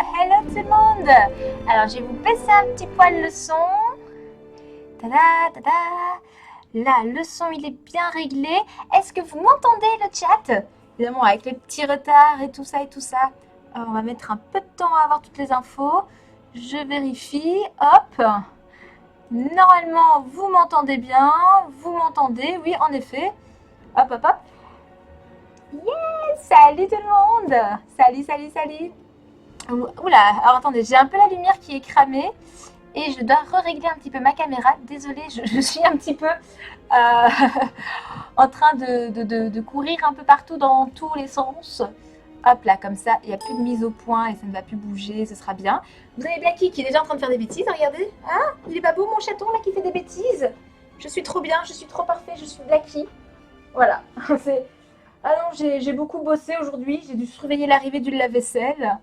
Hello tout le monde. Alors je vais vous baisser un petit poil le son. Tada, tada. Là, le son il est bien réglé. Est-ce que vous m'entendez le chat? Évidemment avec le petit retard et tout ça et tout ça. On va mettre un peu de temps à avoir toutes les infos. Je vérifie. Hop. Normalement vous m'entendez bien. Vous m'entendez, oui en effet. Hop hop hop. Yes. Salut tout le monde. Salut, salut, salut. Oula, alors attendez, j'ai un peu la lumière qui est cramée et je dois régler un petit peu ma caméra. Désolée, je suis un petit peu en train de courir un peu partout dans tous les sens. Hop là, comme ça, il n'y a plus de mise au point et ça ne va plus bouger, ce sera bien. Vous avez Blacky qui est déjà en train de faire des bêtises, regardez. Hein, il est pas beau mon chaton là qui fait des bêtises? Je suis trop bien, je suis trop parfait, je suis Blacky. Voilà, c'est... Ah non, j'ai beaucoup bossé aujourd'hui, j'ai dû surveiller l'arrivée du lave-vaisselle.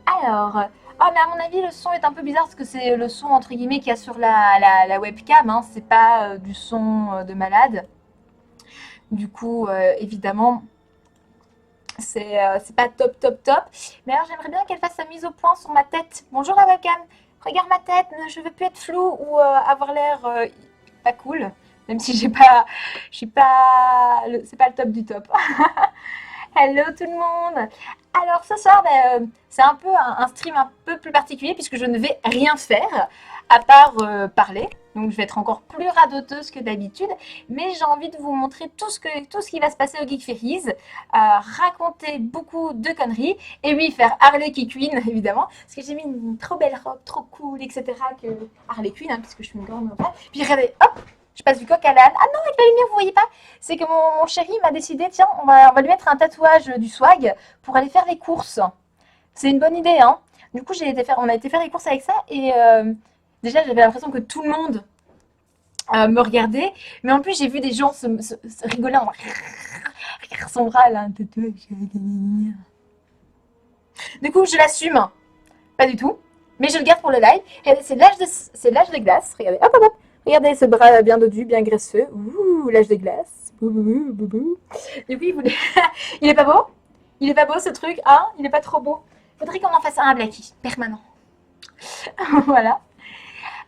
Alors, oh mais à mon avis le son est un peu bizarre parce que c'est le son entre guillemets qu'il y a sur la webcam, hein, c'est pas du son de malade. Du coup, évidemment, c'est pas top top top. Mais alors j'aimerais bien qu'elle fasse sa mise au point sur ma tête. Bonjour la webcam, regarde ma tête, je veux plus être floue ou avoir l'air pas cool. Même si je suis pas, c'est pas le top du top. Hello tout le monde. Alors ce soir, c'est un peu un stream un peu plus particulier puisque je ne vais rien faire à part parler. Donc je vais être encore plus radoteuse que d'habitude. Mais j'ai envie de vous montrer tout ce qui va se passer au Geek Ferries. Raconter beaucoup de conneries. Et oui, faire Harley Quinn évidemment. Parce que j'ai mis une trop belle robe, trop cool, etc. que Harley Quinn, hein, puisque je suis une grande fan. Puis regardez, hop, je passe du coq à l'âne. Ah non, avec la lumière, vous voyez pas? C'est que mon chéri m'a décidé, tiens, on va lui mettre un tatouage du swag pour aller faire les courses. C'est une bonne idée, hein. Du coup, on a été faire les courses avec ça et déjà, j'avais l'impression que tout le monde me regardait. Mais en plus, j'ai vu des gens se rigoler en regarde son bras là, un tatouage. Du coup, je l'assume. Pas du tout. Mais je le garde pour le live. Regardez, c'est l'âge de glace. Regardez, hop, hop, hop. Regardez ce bras bien dodu, bien graisseux. Ouh, l'âge de glace. Boubou, boubou. Du coup, il est pas beau? Il est pas beau ce truc, hein? Il est pas trop beau. Faudrait qu'on en fasse un à Blacky, permanent. Voilà.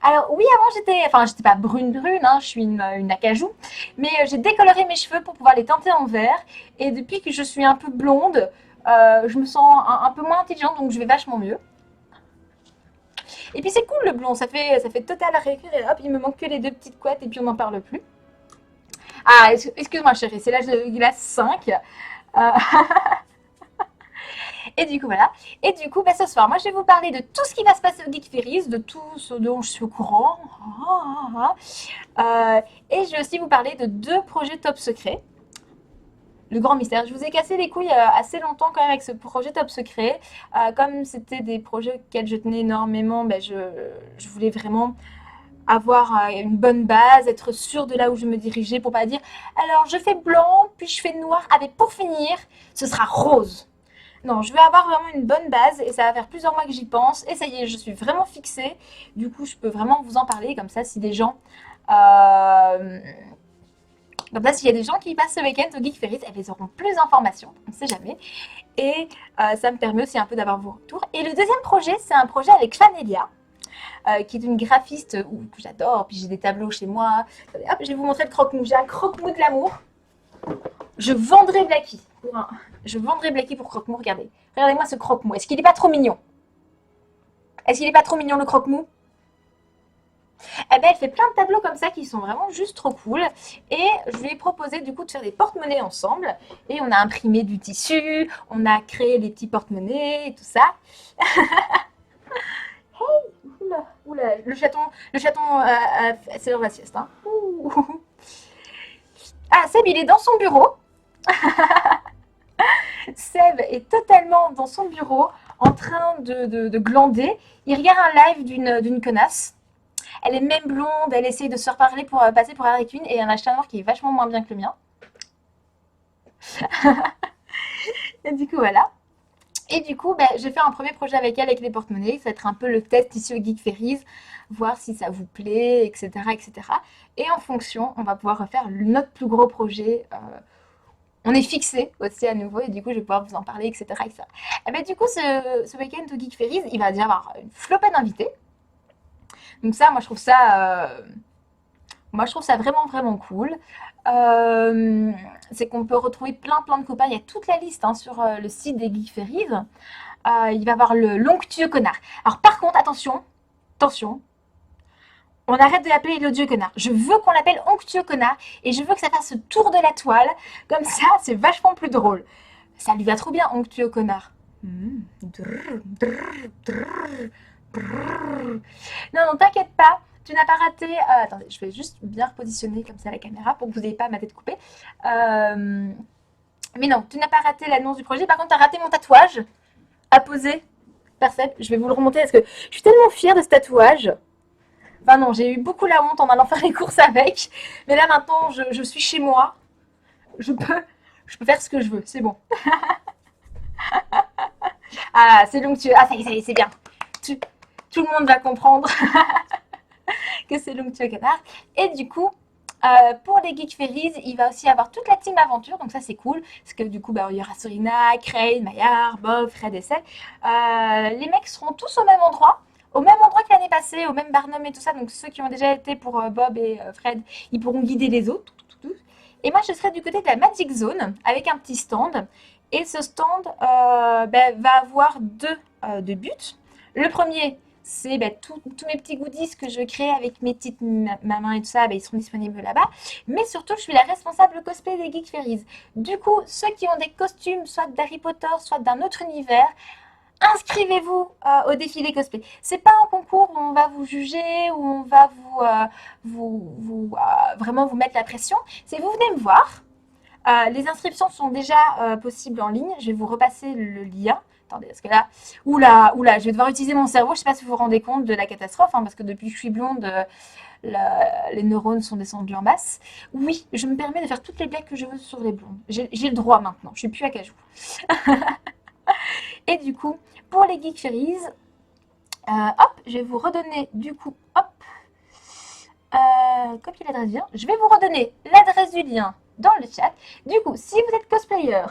Alors oui, avant j'étais pas brune brune, hein, je suis une acajou, mais j'ai décoloré mes cheveux pour pouvoir les teinter en vert. Et depuis que je suis un peu blonde, je me sens un peu moins intelligente, donc je vais vachement mieux. Et puis c'est cool le blond, ça fait total réécrire et hop, il me manque que les deux petites couettes et puis on n'en parle plus. Ah, excuse-moi chérie, c'est l'âge de glace 5. Et du coup, voilà. Et du coup, ce soir, moi, je vais vous parler de tout ce qui va se passer au Geek Ferries, de tout ce dont je suis au courant. Et je vais aussi vous parler de 2 projets top secrets. Le grand mystère. Je vous ai cassé les couilles assez longtemps quand même avec ce projet top secret. Comme c'était des projets auxquels je tenais énormément, je voulais vraiment avoir une bonne base, être sûre de là où je me dirigeais pour pas dire alors je fais blanc, puis je fais noir, avec pour finir, ce sera rose. Non, je vais avoir vraiment une bonne base et ça va faire plusieurs mois que j'y pense. Et ça y est, je suis vraiment fixée. Du coup, je peux vraiment vous en parler comme ça si des gens... Comme ça, s'il y a des gens qui passent ce week-end au Geek Ferries, ils auront plus d'informations. On ne sait jamais. Et ça me permet aussi un peu d'avoir vos retours. Et le deuxième projet, c'est un projet avec Fanelia, qui est une graphiste que j'adore. Puis j'ai des tableaux chez moi. Hop, je vais vous montrer le croque-mou. J'ai un croque-mou de l'amour. Je vendrai Blacky. Je vendrai Blacky pour croque-mou. Regardez. Regardez-moi ce croque-mou. Est-ce qu'il n'est pas trop mignon? Est-ce qu'il n'est pas trop mignon le croque-mou? Eh ben, elle fait plein de tableaux comme ça qui sont vraiment juste trop cool. Et je lui ai proposé du coup de faire des porte-monnaies ensemble. Et on a imprimé du tissu, on a créé les petits porte-monnaies et tout ça. Hey, oula, le chaton, c'est l'heure de la sieste. Hein. Ah, Seb, il est dans son bureau. Seb est totalement dans son bureau en train de glander. Il regarde un live d'une connasse. Elle est même blonde, elle essaye de se reparler pour passer pour Harley Quinn et elle en a acheté un noir qui est vachement moins bien que le mien. Et du coup, voilà. Et du coup, j'ai fait un premier projet avec elle avec les porte-monnaies. Ça va être un peu le test ici au Geek Ferries, voir si ça vous plaît, etc., etc. Et en fonction, on va pouvoir refaire notre plus gros projet On est fixé aussi à nouveau et du coup je vais pouvoir vous en parler, etc. etc. Et ben, du coup, ce week-end au Geek Ferries, il va déjà avoir une flopée d'invités. Donc ça, moi je trouve ça vraiment vraiment cool. Euh, c'est qu'on peut retrouver plein de copains. Il y a toute la liste hein, sur le site des Geek Ferries. Il va y avoir le l'onctueux connard. Alors par contre, attention, on arrête de l'appeler l'odieux connard. Je veux qu'on l'appelle onctueux connard et je veux que ça fasse le tour de la toile. Comme ça, c'est vachement plus drôle. Ça lui va trop bien, onctueux connard. Drrr, drrr, drrr, drrr. Non, non, t'inquiète pas. Tu n'as pas raté. Attendez, je vais juste bien repositionner comme ça la caméra pour que vous n'ayez pas ma tête coupée. Mais non, tu n'as pas raté l'annonce du projet. Par contre, tu as raté mon tatouage à poser. Percep, je vais vous le remonter parce que je suis tellement fière de ce tatouage. Enfin non, j'ai eu beaucoup la honte en allant faire les courses avec. Mais là maintenant, je suis chez moi. Je peux, je peux faire ce que je veux. C'est bon. Ah, c'est l'onctueux. Ah, ça y est, c'est bien. Tout, tout le monde va comprendre que c'est l'onctueux canard. Et du coup, pour les Geek Ferries, il va aussi y avoir toute la team aventure, donc ça c'est cool, parce que du coup bah, il y aura Sorina, Crane, Maillard, Bob, Fred et Seth. Les mecs seront tous au même endroit que l'année passée, au même Barnum et tout ça, donc ceux qui ont déjà été pour Bob et Fred, ils pourront guider les autres. Et moi je serai du côté de la Magic Zone, avec un petit stand, et ce stand bah, va avoir deux buts. Le premier, c'est bah, tous mes petits goodies que je crée avec mes petites mains et tout ça, bah, ils seront disponibles là-bas. Mais surtout, je suis la responsable cosplay des Geek Ferries. Du coup, ceux qui ont des costumes, soit d'Harry Potter, soit d'un autre univers, inscrivez-vous au défilé cosplay. C'est pas un concours où on va vous juger, où on va vraiment vous mettre la pression. C'est vous venez me voir. Les inscriptions sont déjà possibles en ligne. Je vais vous repasser le lien. Attendez, parce que là, oula, je vais devoir utiliser mon cerveau. Je ne sais pas si vous vous rendez compte de la catastrophe, hein, parce que depuis que je suis blonde, les neurones sont descendus en masse. Oui, je me permets de faire toutes les blagues que je veux sur les blondes. J'ai le droit maintenant. Je suis plus à cajou. Et du coup, pour les Geek Ferries, hop, je vais vous redonner du coup, hop, copier l'adresse du lien. Je vais vous redonner l'adresse du lien dans le chat. Du coup, si vous êtes cosplayer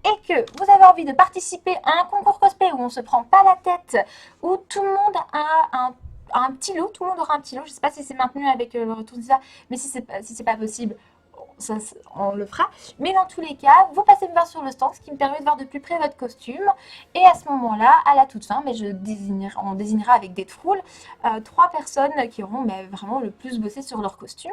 et que vous avez envie de participer à un concours cosplay où on ne se prend pas la tête, où tout le monde a un petit lot, tout le monde aura un petit lot. Je ne sais pas si c'est maintenu avec le retour de ça, mais si c'est pas possible, ça, on le fera. Mais dans tous les cas, vous passez me voir sur le stand, ce qui me permet de voir de plus près votre costume. Et à ce moment-là, à la toute fin, mais on désignera avec des trolls 3 personnes qui auront vraiment le plus bossé sur leur costume.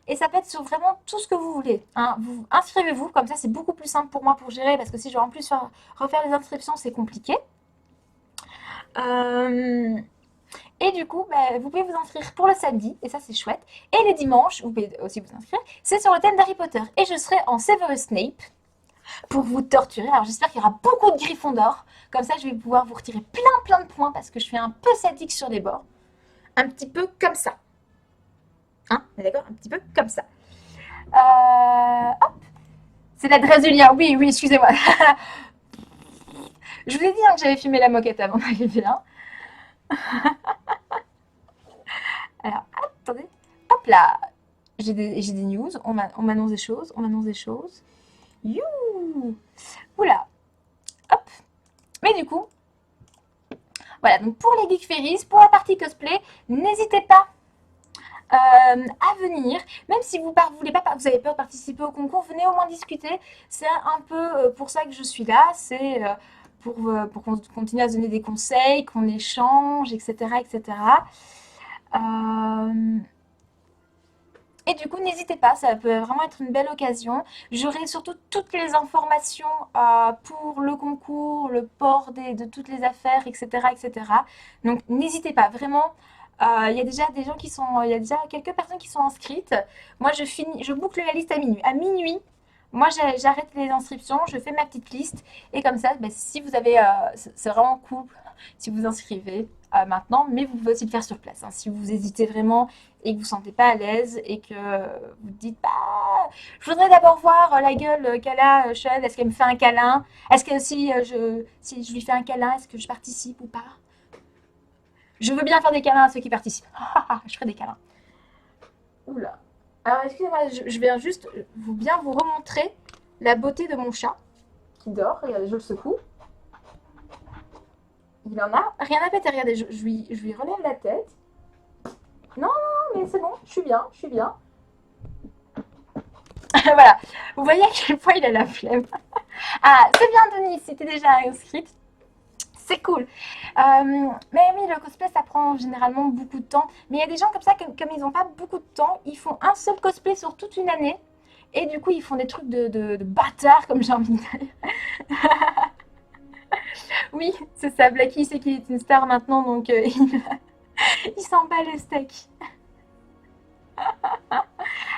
Et ça peut être sur vraiment tout ce que vous voulez. Hein. Vous inscrivez-vous, comme ça c'est beaucoup plus simple pour moi pour gérer, parce que si je dois en plus refaire les inscriptions, c'est compliqué. Et du coup, vous pouvez vous inscrire pour le samedi, et ça c'est chouette. Et les dimanches, vous pouvez aussi vous inscrire, c'est sur le thème d'Harry Potter. Et je serai en Severus Snape pour vous torturer. Alors j'espère qu'il y aura beaucoup de griffons d'or. Comme ça, je vais pouvoir vous retirer plein de points, parce que je suis un peu sadique sur les bords. Un petit peu comme ça. Hein, on est d'accord? Un petit peu comme ça. Hop. C'est l'adresse du lien. Oui, excusez-moi. Je vous ai dit hein, que j'avais filmé la moquette avant d'arriver là. Alors, attendez. Hop là. J'ai des news. On m'annonce des choses. You. Oula. Hop. Mais du coup, voilà. Donc pour les Geek Ferries, pour la partie cosplay, n'hésitez pas à venir, même si vous avez peur de participer au concours, venez au moins discuter. C'est un peu pour ça que je suis là, c'est pour qu'on continue à se donner des conseils, qu'on échange, etc. etc. Et du coup, n'hésitez pas, ça peut vraiment être une belle occasion. J'aurai surtout toutes les informations pour le concours, le port de toutes les affaires, etc. etc. Donc n'hésitez pas, vraiment. Il y a déjà des gens il y a déjà quelques personnes qui sont inscrites. Moi, je boucle la liste à minuit. À minuit, moi, j'arrête les inscriptions, je fais ma petite liste. Et comme ça, si vous avez, c'est vraiment cool si vous inscrivez maintenant, mais vous pouvez aussi le faire sur place. Hein. Si vous hésitez vraiment et que vous ne vous sentez pas à l'aise et que vous dites, bah, je voudrais d'abord voir la gueule qu'elle a, Sean, est-ce qu'elle me fait un câlin? Est-ce que si je lui fais un câlin, est-ce que je participe ou pas? Je veux bien faire des câlins à ceux qui participent. Je ferai des câlins. Oula. Alors, excusez-moi, je viens juste bien vous remontrer la beauté de mon chat qui dort. Regardez, je le secoue. Il en a rien à péter. Regardez, je lui relève la tête. Non, mais c'est bon, je suis bien, je suis bien. Voilà, vous voyez à quel point il a la flemme. Ah, c'est bien Denis, si t'es déjà inscrite. C'est cool. Mais oui, le cosplay, ça prend généralement beaucoup de temps. Mais il y a des gens comme ça, comme ils n'ont pas beaucoup de temps, ils font un seul cosplay sur toute une année. Et du coup, ils font des trucs de bâtards, comme j'ai envie de dire. Oui, c'est ça. Blacky, c'est qu'il est une star maintenant, donc il s'en bat le steak.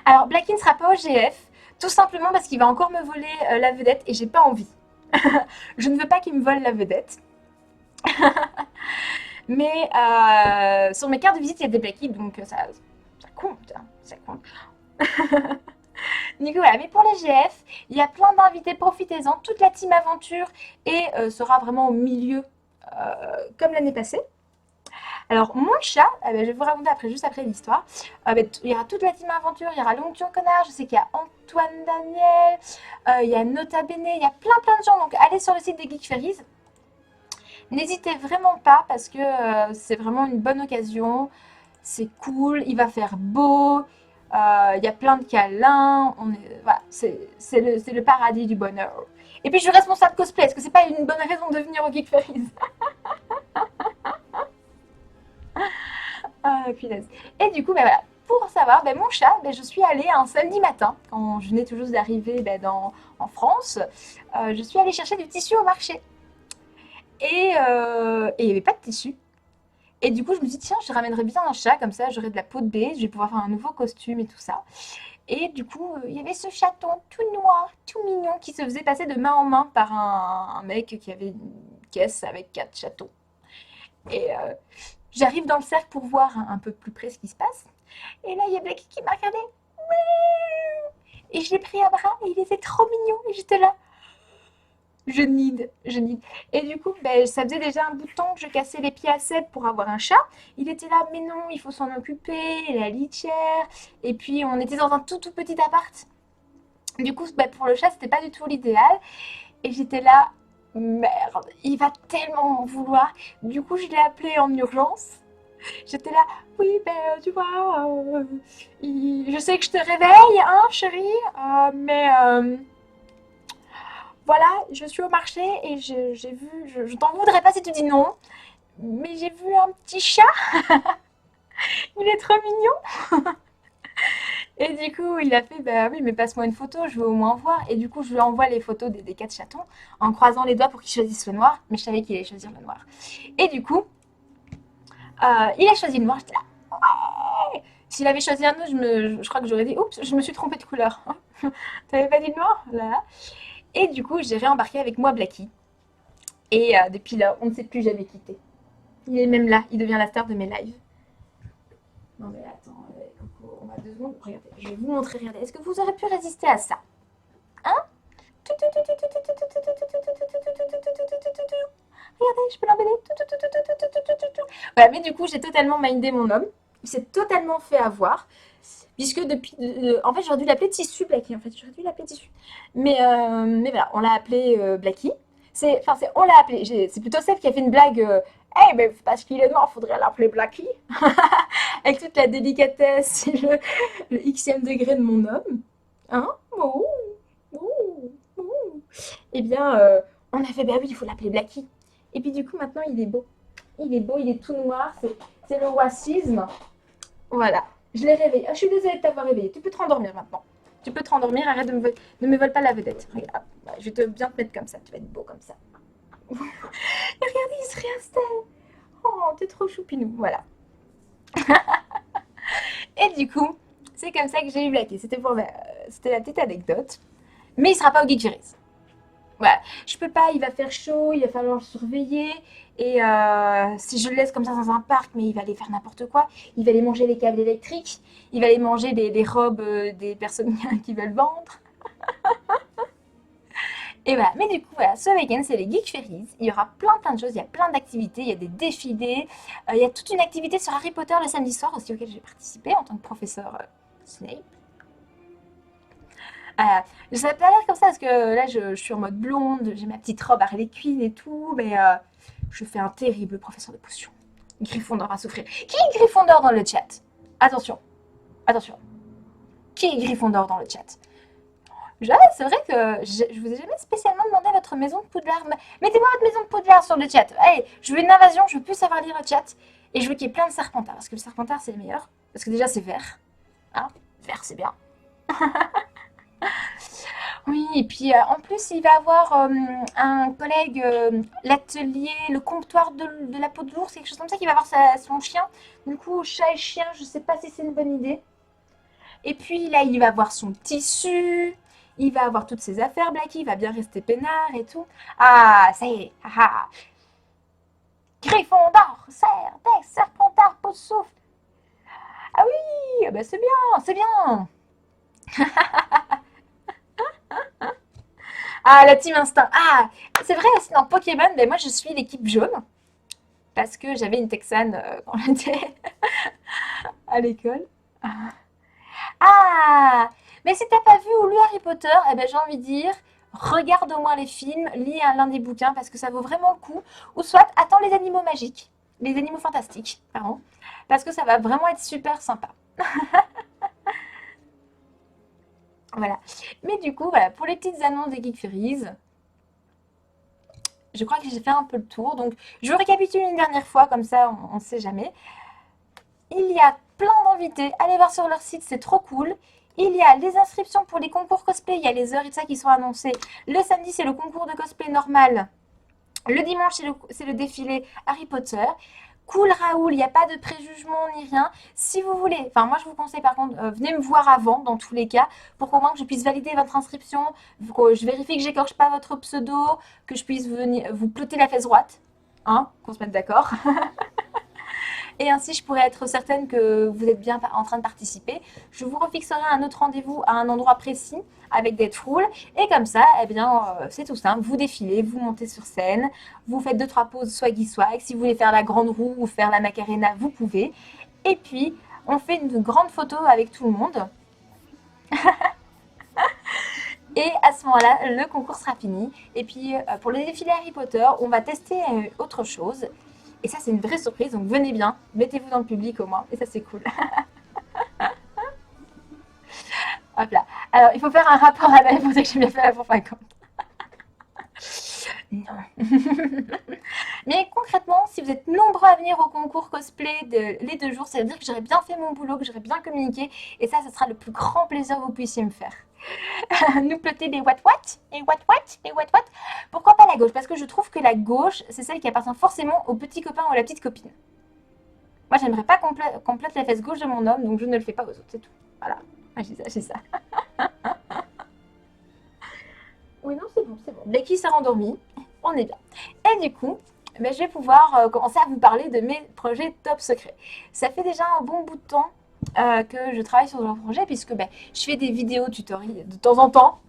Alors, Blacky ne sera pas au GF, tout simplement parce qu'il va encore me voler la vedette et j'ai pas envie. Je ne veux pas qu'il me vole la vedette. Mais sur mes cartes de visite, il y a des Blacky, donc ça compte. Hein, ça compte. Du coup, voilà. Mais pour les GF, il y a plein d'invités, profitez-en. Toute la team aventure et sera vraiment au milieu, comme l'année passée. Alors, mon chat, je vais vous raconter après, juste après l'histoire. Il y aura toute la team aventure, il y aura Longtion Connard, je sais qu'il y a Antoine Daniel, il y a Nota Bene, il y a plein de gens. Donc, allez sur le site des Geek Ferries. N'hésitez vraiment pas parce que c'est vraiment une bonne occasion. C'est cool, il va faire beau, il y a plein de câlins. Voilà, c'est le paradis du bonheur. Et puis, je suis responsable cosplay. Est-ce que c'est pas une bonne raison de venir au Geek Ferries? Ah, punaise. Et du coup, voilà, pour savoir, mon chat, je suis allée un samedi matin, quand je venais tout juste d'arriver en France, je suis allée chercher du tissu au marché. Et il n'y avait pas de tissu. Et du coup, je me suis dit, tiens, je ramènerais bien un chat, comme ça j'aurai de la peau de bébé, je vais pouvoir faire un nouveau costume et tout ça. Et du coup, il y avait ce chaton tout noir, tout mignon, qui se faisait passer de main en main par un mec qui avait une caisse avec 4 chatons. Et j'arrive dans le cercle pour voir un peu plus près ce qui se passe. Et là, il y a Blacky qui m'a regardé. Et je l'ai pris à bras et il était trop mignon. Et j'étais là. Je nide, je nide. Et du coup, ça faisait déjà un bout de temps que je cassais les pieds à Seb pour avoir un chat. Il était là, mais non, il faut s'en occuper, la litière. Et puis, on était dans un tout petit appart. Du coup, pour le chat, c'était pas du tout l'idéal. Et j'étais là, merde, il va tellement m'en vouloir. Du coup, je l'ai appelé en urgence. J'étais là, oui, tu vois, je sais que je te réveille, hein, chérie, mais voilà, je suis au marché et j'ai vu, je t'en voudrais pas si tu dis non, mais j'ai vu un petit chat, il est trop mignon. Et du coup, il a fait, bah oui, mais passe-moi une photo, je veux au moins voir. Et du coup, je lui envoie les photos des 4 chatons en croisant les doigts pour qu'il choisisse le noir, mais je savais qu'il allait choisir le noir. Et du coup, il a choisi le noir, j'étais là. Ouais. S'il avait choisi un autre, je crois que j'aurais dit, oups, je me suis trompée de couleur. T'avais pas dit le noir là. Et du coup, j'ai réembarqué avec moi Blacky. Et depuis là, on ne s'est plus jamais quitté. Il est même là, il devient la star de mes lives. Non mais attends, Coco, on a 2 secondes. Regardez, je vais vous montrer, regardez. Est-ce que vous aurez pu résister à ça? Hein? Regardez, je peux l'embêter. Voilà, mais du coup, j'ai totalement mindé mon homme. Il s'est totalement fait avoir. Puisque depuis. En fait, j'aurais dû l'appeler Tissu Blacky. En fait, j'aurais dû l'appeler Tissu. Mais voilà, on l'a appelé Blacky. On l'a appelé. C'est plutôt celle qui a fait une blague. Hey, mais parce qu'il est noir, faudrait l'appeler Blacky. Avec toute la délicatesse et le xème degré de mon homme. Hein? Ouh, ouh, ouh. Eh bien, on a fait, bah oui, il faut l'appeler Blacky. Et puis du coup, maintenant, il est beau. Il est beau, il est tout noir. C'est le racisme. Voilà. Je l'ai réveillé. Ah, je suis désolée de t'avoir réveillé. Tu peux te rendormir maintenant. Tu peux te rendormir. Arrête ne me vole pas la vedette. Regarde. Je vais bien te mettre comme ça. Tu vas être beau comme ça. Et regardez, il se réinstalle. Oh, t'es trop choupinou. Voilà. Et du coup, c'est comme ça que j'ai eu Blacky. C'était la petite anecdote. Mais il sera pas au Geek Juris. Voilà. Je peux pas, il va faire chaud, il va falloir le surveiller. Et si je le laisse comme ça dans un parc, mais il va aller faire n'importe quoi. Il va aller manger les câbles électriques. Il va aller manger les robes des personnes qui veulent vendre. Et voilà. Mais du coup, voilà, ce week-end, c'est les Geek Ferries. Il y aura plein de choses. Il y a plein d'activités. Il y a des défilés. Il y a toute une activité sur Harry Potter le samedi soir aussi auquel j'ai participé en tant que professeur Snape. Ça n'a pas l'air comme ça parce que là, je suis en mode blonde, j'ai ma petite robe Harley Quinn et tout, mais je fais un terrible professeur de potions. Gryffondor à souffrir. Qui est Gryffondor dans le chat? Attention, attention. Qui est Gryffondor dans le chat? C'est vrai que je vous ai jamais spécialement demandé votre maison de Poudlard. Mettez-moi votre maison de Poudlard sur le chat. Allez, je veux une invasion, je veux plus savoir lire le chat. Et je veux qu'il y ait plein de Serpentards, parce que le Serpentard, c'est le meilleur. Parce que déjà, c'est vert. Hein, vert, c'est bien. Oui, et puis en plus, il va avoir un collègue, l'atelier, le comptoir de la peau de l'ours, quelque chose comme ça, qui va avoir son chien. Du coup, chat et chien, je sais pas si c'est une bonne idée. Et puis là, il va avoir son tissu, il va avoir toutes ses affaires, Blacky, il va bien rester peinard et tout. Ah, ça y est, haha. Gryffondor, Serpent, Serpentard, peau de souffle. Ah oui, ah bah c'est bien, c'est bien. Ah, la team instinct. Ah, c'est vrai aussi dans Pokémon, mais moi je suis l'équipe jaune parce que j'avais une Texane quand j'étais à l'école. Ah, mais si t'as pas vu ou lu Harry Potter, eh ben j'ai envie de dire, regarde au moins les films, lis l'un des bouquins parce que ça vaut vraiment le coup. Ou soit attends les animaux magiques, les animaux fantastiques, pardon, parce que ça va vraiment être super sympa. Voilà. Mais du coup, voilà, pour les petites annonces des Geek Fairies, je crois que j'ai fait un peu le tour. Donc, je récapitule une dernière fois, comme ça, on ne sait jamais. Il y a plein d'invités. Allez voir sur leur site, c'est trop cool. Il y a les inscriptions pour les concours cosplay. Il y a les heures et tout ça qui sont annoncées. Le samedi, c'est le concours de cosplay normal. Le dimanche, c'est le défilé Harry Potter. Cool Raoul, il n'y a pas de préjugement ni rien. Si vous voulez, enfin moi je vous conseille par contre, venez me voir avant dans tous les cas, pour qu'au moins que je puisse valider votre inscription, que je vérifie que j'écorche pas votre pseudo, que je puisse venir vous plotter la fesse droite, hein, qu'on se mette d'accord. Et ainsi je pourrais être certaine que vous êtes bien en train de participer. Je vous refixerai un autre rendez-vous à un endroit précis avec des trolls et comme ça, eh bien, c'est tout simple. Vous défilez, vous montez sur scène, vous faites 2-3 pauses swaggy swag. Si vous voulez faire la grande roue ou faire la macarena, vous pouvez. Et puis, on fait une grande photo avec tout le monde. Et à ce moment-là, le concours sera fini. Et puis, pour le défilé Harry Potter, on va tester autre chose. Et ça, c'est une vraie surprise. Donc, venez bien, mettez-vous dans le public au moins. Et ça, c'est cool. Hop là. Alors, il faut faire un rapport à la pour dire que j'ai bien fait la pour 50. Non. Mais concrètement, si vous êtes nombreux à venir au concours cosplay les 2 jours, ça veut dire que j'aurais bien fait mon boulot, que j'aurais bien communiqué. Et ça, ce sera le plus grand plaisir que vous puissiez me faire. Nous plotter des what-what, et what-what, et what-what. Pourquoi pas la gauche? Parce que je trouve que la gauche, c'est celle qui appartient forcément au petit copain ou à la petite copine. Moi, j'aimerais pas qu'on plate la fesse gauche de mon homme, donc je ne le fais pas aux autres, c'est tout. Voilà. Moi, j'ai ça. Oui, non, c'est bon, c'est bon. Becky s'est rendormie, on est bien. Et du coup, ben, je vais pouvoir commencer à vous parler de mes projets top secrets. Ça fait déjà un bon bout de temps que je travaille sur ce projet, puisque ben, je fais des vidéos tutoriels de temps en temps,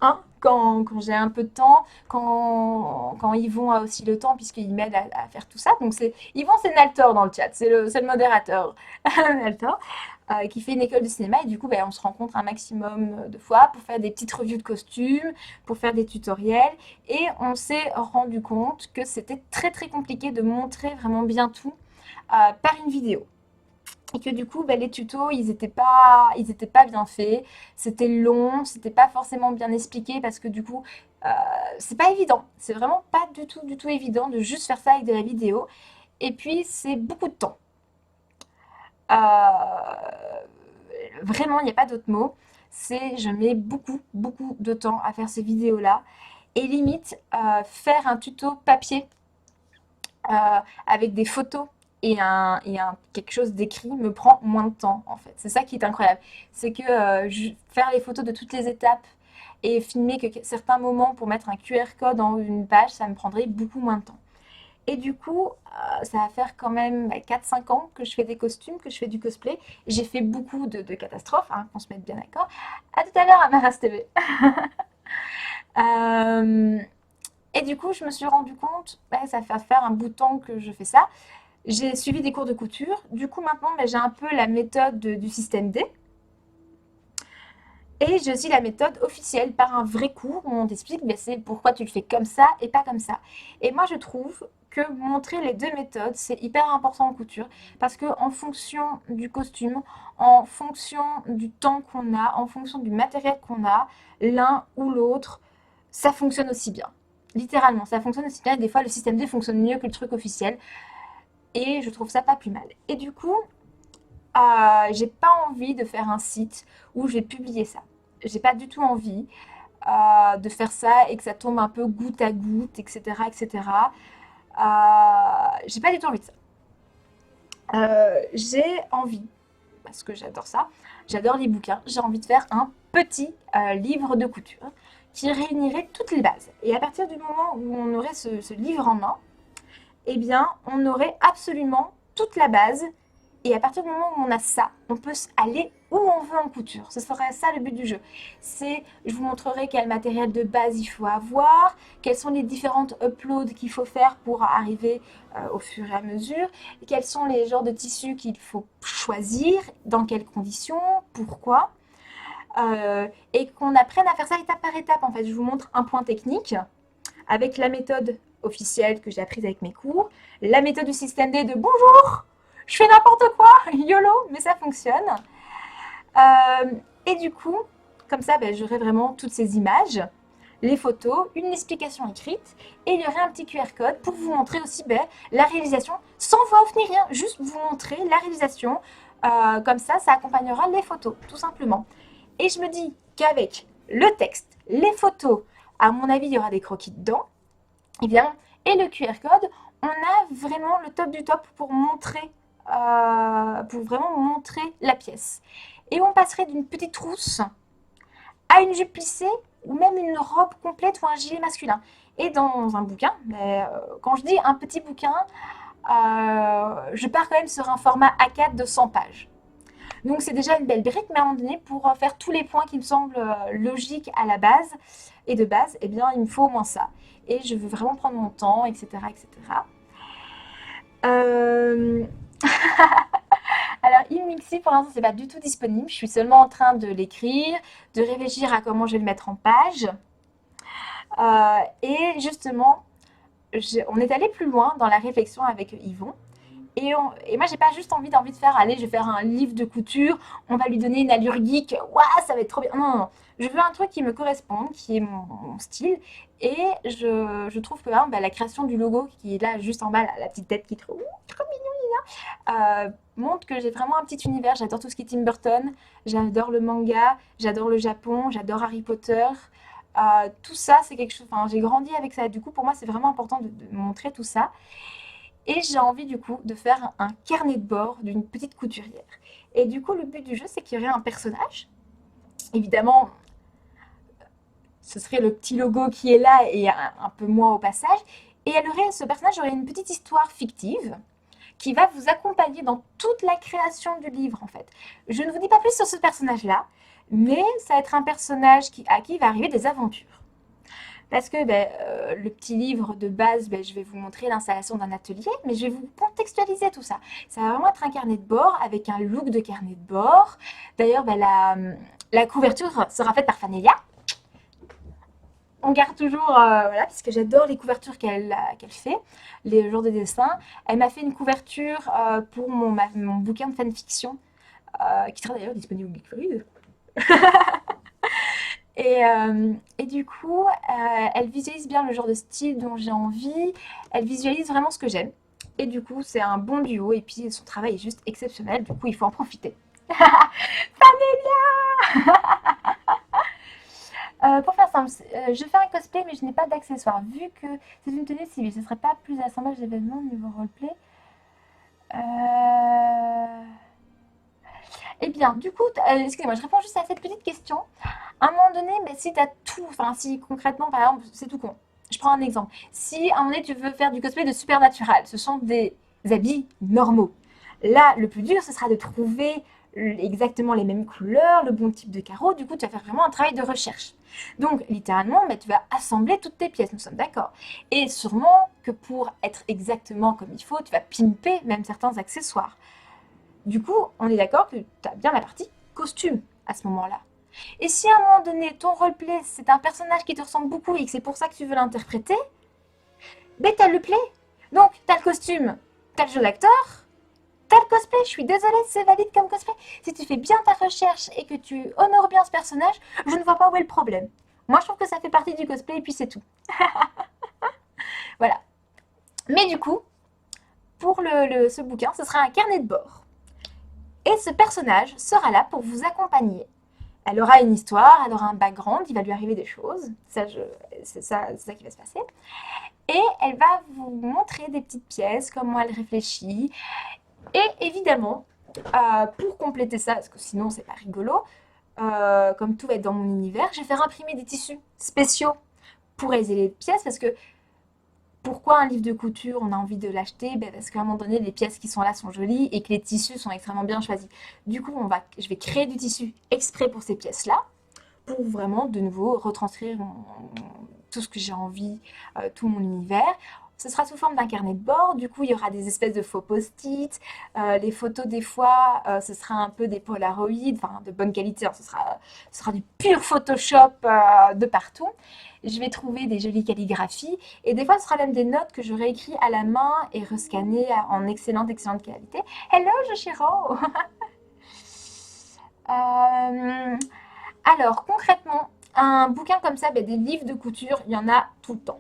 hein, quand j'ai un peu de temps, quand Yvon a aussi le temps, puisqu'il m'aide à faire tout ça. Donc, Yvon, c'est Naltor dans le chat, c'est le modérateur, Naltor, qui fait une école de cinéma. Et du coup, ben, on se rencontre un maximum de fois pour faire des petites revues de costumes, pour faire des tutoriels. Et on s'est rendu compte que c'était très très compliqué de montrer vraiment bien tout par une vidéo. Et que du coup, bah, les tutos, ils étaient pas bien faits. C'était long, c'était pas forcément bien expliqué parce que du coup, euh, c'est pas évident. C'est vraiment pas du tout évident de juste faire ça avec de la vidéo. Et puis, c'est beaucoup de temps. Vraiment, il n'y a pas d'autre mot. Je mets beaucoup, beaucoup de temps à faire ces vidéos-là. Et limite, faire un tuto papier avec des photos et quelque chose d'écrit me prend moins de temps en fait. C'est ça qui est incroyable. C'est que faire les photos de toutes les étapes et filmer que certains moments pour mettre un QR code en haut d'une page, ça me prendrait beaucoup moins de temps. Et du coup, ça va faire quand même 4-5 ans que je fais des costumes, que je fais du cosplay. J'ai fait beaucoup de catastrophes, hein, qu'on se mette bien d'accord. À tout à l'heure à Maras TV. Euh, et du coup, je me suis rendu compte, ça fait faire un bout de temps que je fais ça. J'ai suivi des cours de couture. Du coup, maintenant, j'ai un peu la méthode du système D. Et j'ai aussi la méthode officielle par un vrai cours où on t'explique ben, c'est pourquoi tu le fais comme ça et pas comme ça. Et moi, je trouve que montrer les deux méthodes, c'est hyper important en couture parce que en fonction du costume, en fonction du temps qu'on a, en fonction du matériel qu'on a, l'un ou l'autre, ça fonctionne aussi bien. Littéralement, ça fonctionne aussi bien. Et des fois, le système D fonctionne mieux que le truc officiel. Et je trouve ça pas plus mal. Et du coup, j'ai pas envie de faire un site où je vais publier ça. J'ai pas du tout envie de faire ça et que ça tombe un peu goutte à goutte, etc. etc. J'ai pas du tout envie de ça. J'ai envie, parce que j'adore ça, j'adore les bouquins, j'ai envie de faire un petit livre de couture qui réunirait toutes les bases. Et à partir du moment où on aurait ce livre en main, eh bien, on aurait absolument toute la base. Et à partir du moment où on a ça, on peut aller où on veut en couture. Ce serait ça le but du jeu. C'est, je vous montrerai quel matériel de base il faut avoir, quels sont les différentes uploads qu'il faut faire pour arriver au fur et à mesure, et quels sont les genres de tissus qu'il faut choisir, dans quelles conditions, pourquoi. Et qu'on apprenne à faire ça étape par étape. En fait, je vous montre un point technique avec la méthode officielle que j'ai apprise avec mes cours, la méthode du système D de bonjour, je fais n'importe quoi, YOLO, mais ça fonctionne. Et du coup, comme ça, ben, j'aurai vraiment toutes ces images, les photos, une explication écrite, et il y aurait un petit QR code pour vous montrer aussi ben, la réalisation, sans voix off ni rien, juste vous montrer la réalisation. Comme ça accompagnera les photos, tout simplement. Et je me dis qu'avec le texte, les photos, à mon avis, il y aura des croquis dedans, évidemment, et le QR code, on a vraiment le top du top pour vraiment montrer la pièce. Et on passerait d'une petite trousse à une jupe plissée ou même une robe complète ou un gilet masculin. Et dans un bouquin, quand je dis un petit bouquin, je pars quand même sur un format A4 de 100 pages. Donc c'est déjà une belle brique, mais à un moment donné, pour faire tous les points qui me semblent logiques à la base et de base, eh bien il me faut au moins ça. Et je veux vraiment prendre mon temps, etc. etc. Euh... Alors, Imixi, pour l'instant, c'est pas du tout disponible. Je suis seulement en train de l'écrire, de réfléchir à comment je vais le mettre en page. Et justement, on est allé plus loin dans la réflexion avec Yvon. Et moi, j'ai pas juste envie de faire, allez, je vais faire un livre de couture, on va lui donner une allure geek, waouh, ça va être trop bien. Non, non, non. Je veux un truc qui me corresponde, qui est mon style. Et je trouve que hein, bah, la création du logo, qui est là juste en bas, la petite tête qui est trop mignon, montre que j'ai vraiment un petit univers. J'adore tout ce qui est Tim Burton, j'adore le manga, j'adore le Japon, j'adore Harry Potter. Tout ça, c'est quelque chose. Enfin, j'ai grandi avec ça. Du coup, pour moi, c'est vraiment important de montrer tout ça. Et j'ai envie du coup de faire un carnet de bord d'une petite couturière. Et du coup, le but du jeu, c'est qu'il y aurait un personnage. Évidemment, ce serait le petit logo qui est là et un peu moi au passage. Et ce personnage aurait une petite histoire fictive qui va vous accompagner dans toute la création du livre en fait. Je ne vous dis pas plus sur ce personnage-là, mais ça va être un personnage à qui va arriver des aventures. Parce que le petit livre de base, je vais vous montrer l'installation d'un atelier, mais je vais vous contextualiser tout ça. Ça va vraiment être un carnet de bord avec un look de carnet de bord. D'ailleurs, la couverture sera faite par Fanelia. On garde toujours, voilà, parce que j'adore les couvertures qu'elle fait, les genres de dessins. Elle m'a fait une couverture pour mon bouquin de fanfiction, qui sera d'ailleurs disponible au Geekfreeze. Et du coup, elle visualise bien le genre de style dont j'ai envie. Elle visualise vraiment ce que j'aime. Et du coup, c'est un bon duo. Et puis, son travail est juste exceptionnel. Du coup, il faut en profiter. Fanélia. Pour faire simple, je fais un cosplay, mais je n'ai pas d'accessoires. Vu que c'est une tenue civile, ce ne serait pas plus assemblage d'événements niveau roleplay. Eh bien, du coup, excusez-moi, je réponds juste à cette petite question. À un moment donné, si tu as tout, enfin, si concrètement, par exemple, c'est tout con. Je prends un exemple. Si à un moment donné, tu veux faire du cosplay de Supernatural, ce sont des habits normaux. Là, le plus dur, ce sera de trouver exactement les mêmes couleurs, le bon type de carreaux. Du coup, tu vas faire vraiment un travail de recherche. Donc, littéralement, tu vas assembler toutes tes pièces, nous sommes d'accord. Et sûrement que pour être exactement comme il faut, tu vas pimper même certains accessoires. Du coup, on est d'accord que tu as bien la partie costume à ce moment-là. Et si à un moment donné, ton roleplay, c'est un personnage qui te ressemble beaucoup et que c'est pour ça que tu veux l'interpréter, ben t'as le play. Donc, t'as le costume, t'as le jeu d'acteur, t'as le cosplay. Je suis désolée, c'est valide comme cosplay. Si tu fais bien ta recherche et que tu honores bien ce personnage, je ne vois pas où est le problème. Moi, je trouve que ça fait partie du cosplay et puis c'est tout. Voilà. Mais du coup, pour ce bouquin, ce sera un carnet de bord. Et ce personnage sera là pour vous accompagner. Elle aura une histoire, elle aura un background, il va lui arriver des choses. C'est ça qui va se passer. Et elle va vous montrer des petites pièces, comment elle réfléchit. Et évidemment, pour compléter ça, parce que sinon c'est pas rigolo, comme tout va être dans mon univers, je vais faire imprimer des tissus spéciaux pour réaliser les pièces, parce que pourquoi un livre de couture, on a envie de l'acheter? Ben parce qu'à un moment donné, les pièces qui sont là sont jolies et que les tissus sont extrêmement bien choisis. Du coup, je vais créer du tissu exprès pour ces pièces-là, pour vraiment, de nouveau, retranscrire tout ce que j'ai envie, tout mon univers. Ce sera sous forme d'un carnet de bord, du coup il y aura des espèces de faux post-it, les photos des fois ce sera un peu des Polaroid, enfin de bonne qualité, hein, ce sera du pur Photoshop de partout. Je vais trouver des jolies calligraphies et des fois ce sera même des notes que j'aurai écrites à la main et rescannées en excellente qualité. Hello Joshiro. Euh, alors concrètement, un bouquin comme ça, ben, des livres de couture, il y en a tout le temps.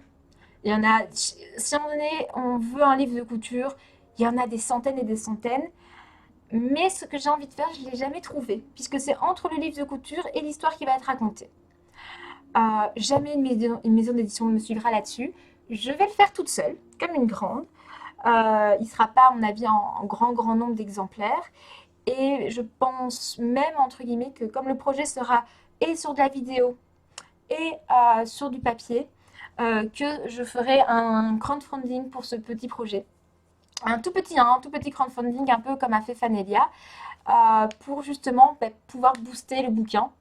Il y en a, si à un moment donné on veut un livre de couture, il y en a des centaines et des centaines. Mais ce que j'ai envie de faire, je ne l'ai jamais trouvé, puisque c'est entre le livre de couture et l'histoire qui va être racontée. Jamais une maison d'édition me suivra là-dessus. Je vais le faire toute seule, comme une grande. Il ne sera pas, à mon avis, en grand nombre d'exemplaires. Et je pense même, entre guillemets, que comme le projet sera et sur de la vidéo et sur du papier, que je ferai un crowdfunding pour ce petit projet. Un tout petit crowdfunding, un peu comme a fait Fanelia, pour justement pouvoir booster le bouquin.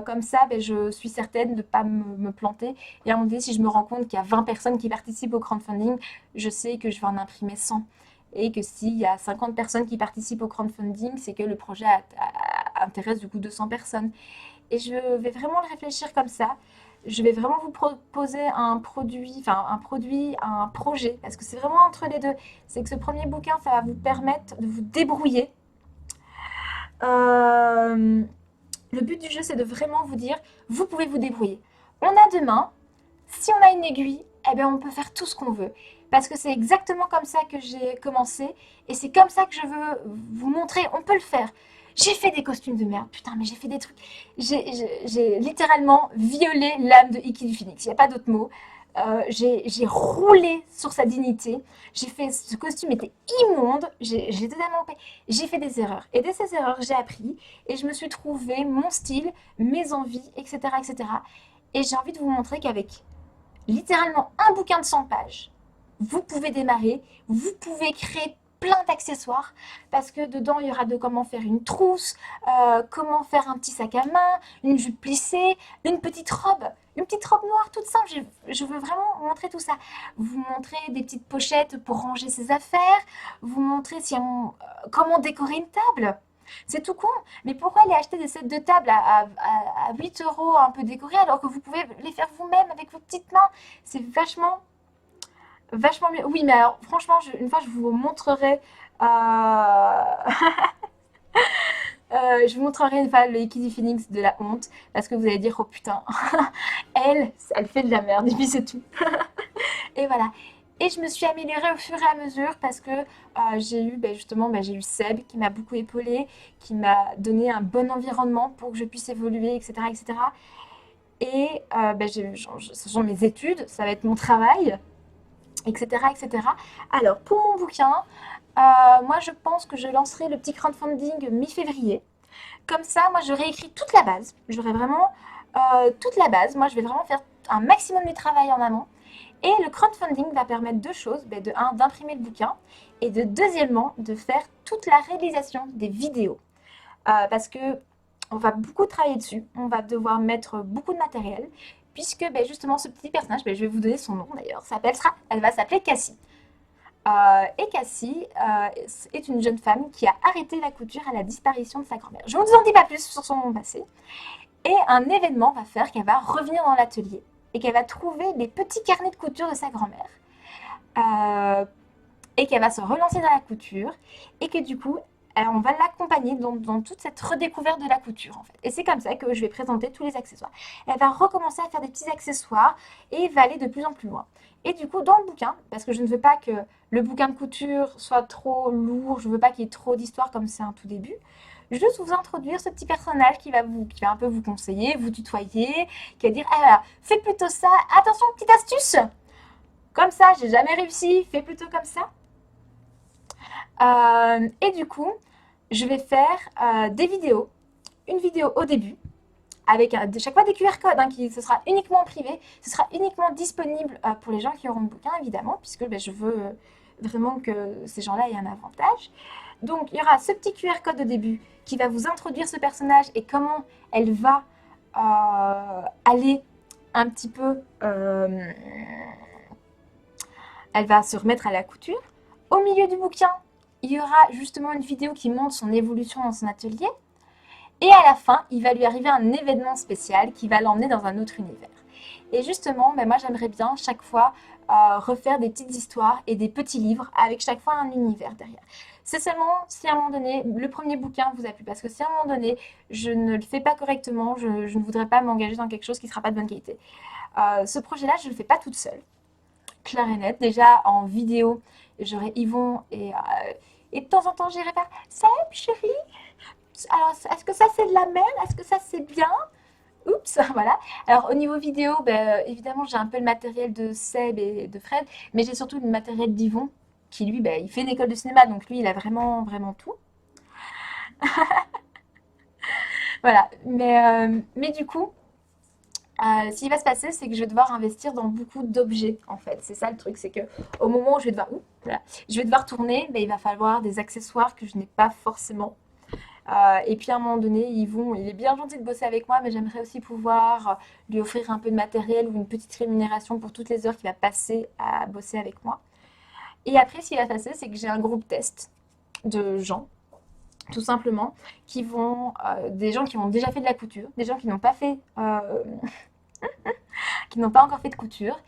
Comme ça, je suis certaine de ne pas me planter. Et à un moment donné, si je me rends compte qu'il y a 20 personnes qui participent au crowdfunding, je sais que je vais en imprimer 100. Et que s'il y a 50 personnes qui participent au crowdfunding, c'est que le projet intéresse du coup 200 personnes. Et je vais vraiment le réfléchir comme ça. Je vais vraiment vous proposer un produit, un projet, parce que c'est vraiment entre les deux. C'est que ce premier bouquin, ça va vous permettre de vous débrouiller. Le but du jeu, c'est de vraiment vous dire, vous pouvez vous débrouiller. On a deux mains, si on a une aiguille, eh bien on peut faire tout ce qu'on veut. Parce que c'est exactement comme ça que j'ai commencé, et c'est comme ça que je veux vous montrer, on peut le faire. J'ai fait des costumes de merde, putain, mais j'ai fait des trucs. J'ai littéralement violé l'âme de Iki du Phoenix, il n'y a pas d'autre mot. J'ai roulé sur sa dignité. Ce costume était immonde. J'ai totalement, j'ai fait des erreurs. Et de ces erreurs, j'ai appris et je me suis trouvé mon style, mes envies, etc., etc. Et j'ai envie de vous montrer qu'avec littéralement un bouquin de 100 pages, vous pouvez démarrer, vous pouvez créer plein d'accessoires parce que dedans il y aura de comment faire une trousse, comment faire un petit sac à main, une jupe plissée, une petite robe noire toute simple. Je veux vraiment vous montrer tout ça. Vous montrer des petites pochettes pour ranger ses affaires, vous montrer comment décorer une table. C'est tout con, mais pourquoi aller acheter des sets de table à 8 euros un peu décorés alors que vous pouvez les faire vous-même avec vos petites mains? C'est vachement mieux. Oui, mais alors, franchement, une fois, je vous montrerai. Je vous montrerai une fois le Iki du Phoenix de la honte. Parce que vous allez dire, oh putain, elle fait de la merde. Et puis c'est tout. Et voilà. Et je me suis améliorée au fur et à mesure parce que j'ai eu justement j'ai eu Seb qui m'a beaucoup épaulée, qui m'a donné un bon environnement pour que je puisse évoluer, etc. etc. Et ce sont mes études, ça va être mon travail, etc., etc. Alors, pour mon bouquin, moi, je pense que je lancerai le petit crowdfunding mi-février. Comme ça, moi, j'aurai écrit toute la base. J'aurai vraiment toute la base. Moi, je vais vraiment faire un maximum du travail en amont. Et le crowdfunding va permettre deux choses. De un, d'imprimer le bouquin. Et de deuxièmement, de faire toute la réalisation des vidéos. Parce que on va beaucoup travailler dessus. On va devoir mettre beaucoup de matériel puisque justement ce petit personnage, je vais vous donner son nom d'ailleurs, elle va s'appeler Cassie. Et Cassie est une jeune femme qui a arrêté la couture à la disparition de sa grand-mère. Je ne vous en dis pas plus sur son passé. Et un événement va faire qu'elle va revenir dans l'atelier et qu'elle va trouver les petits carnets de couture de sa grand-mère. Et qu'elle va se relancer dans la couture et que du coup, on va l'accompagner dans toute cette redécouverte de la couture en fait. Et c'est comme ça que je vais présenter tous les accessoires. Elle va recommencer à faire des petits accessoires et va aller de plus en plus loin. Et du coup, dans le bouquin, parce que je ne veux pas que le bouquin de couture soit trop lourd, je ne veux pas qu'il y ait trop d'histoires comme c'est un tout début, juste vous introduire ce petit personnage qui va un peu vous conseiller, vous tutoyer, qui va dire ah là, fais plutôt ça, attention, petite astuce, comme ça, j'ai jamais réussi, fais plutôt comme ça. Et du coup, je vais faire des vidéos, une vidéo au début, avec chaque fois des QR codes, hein, ce sera uniquement privé, ce sera uniquement disponible pour les gens qui auront le bouquin, évidemment, puisque je veux vraiment que ces gens-là aient un avantage. Donc, il y aura ce petit QR code au début qui va vous introduire ce personnage et comment elle va aller un petit peu... elle va se remettre à la couture. Au milieu du bouquin, il y aura justement une vidéo qui montre son évolution dans son atelier. Et à la fin, il va lui arriver un événement spécial qui va l'emmener dans un autre univers. Et justement, moi j'aimerais bien chaque fois refaire des petites histoires et des petits livres avec chaque fois un univers derrière. C'est seulement si à un moment donné, le premier bouquin vous a plu, parce que si à un moment donné, je ne le fais pas correctement, je ne voudrais pas m'engager dans quelque chose qui ne sera pas de bonne qualité. Ce projet-là, je ne le fais pas toute seule, clair et net. Déjà en vidéo, j'aurai Yvon et de temps en temps j'irai faire « Salut chérie, alors est-ce que ça c'est de la merde? Est-ce que ça c'est bien ?» Oups, voilà. Alors au niveau vidéo, évidemment j'ai un peu le matériel de Seb et de Fred, mais j'ai surtout le matériel d'Yvon, qui lui, il fait une école de cinéma, donc lui il a vraiment, vraiment tout. Voilà, mais du coup, ce qui va se passer, c'est que je vais devoir investir dans beaucoup d'objets, en fait. C'est ça le truc, c'est que au moment où je vais devoir tourner, il va falloir des accessoires que je n'ai pas forcément. Et puis à un moment donné, il est bien gentil de bosser avec moi, mais j'aimerais aussi pouvoir lui offrir un peu de matériel ou une petite rémunération pour toutes les heures qu'il va passer à bosser avec moi. Et après, ce qui va se passer, c'est que j'ai un groupe test de gens, tout simplement, des gens qui ont déjà fait de la couture, des gens qui n'ont pas fait, qui n'ont pas encore fait de couture,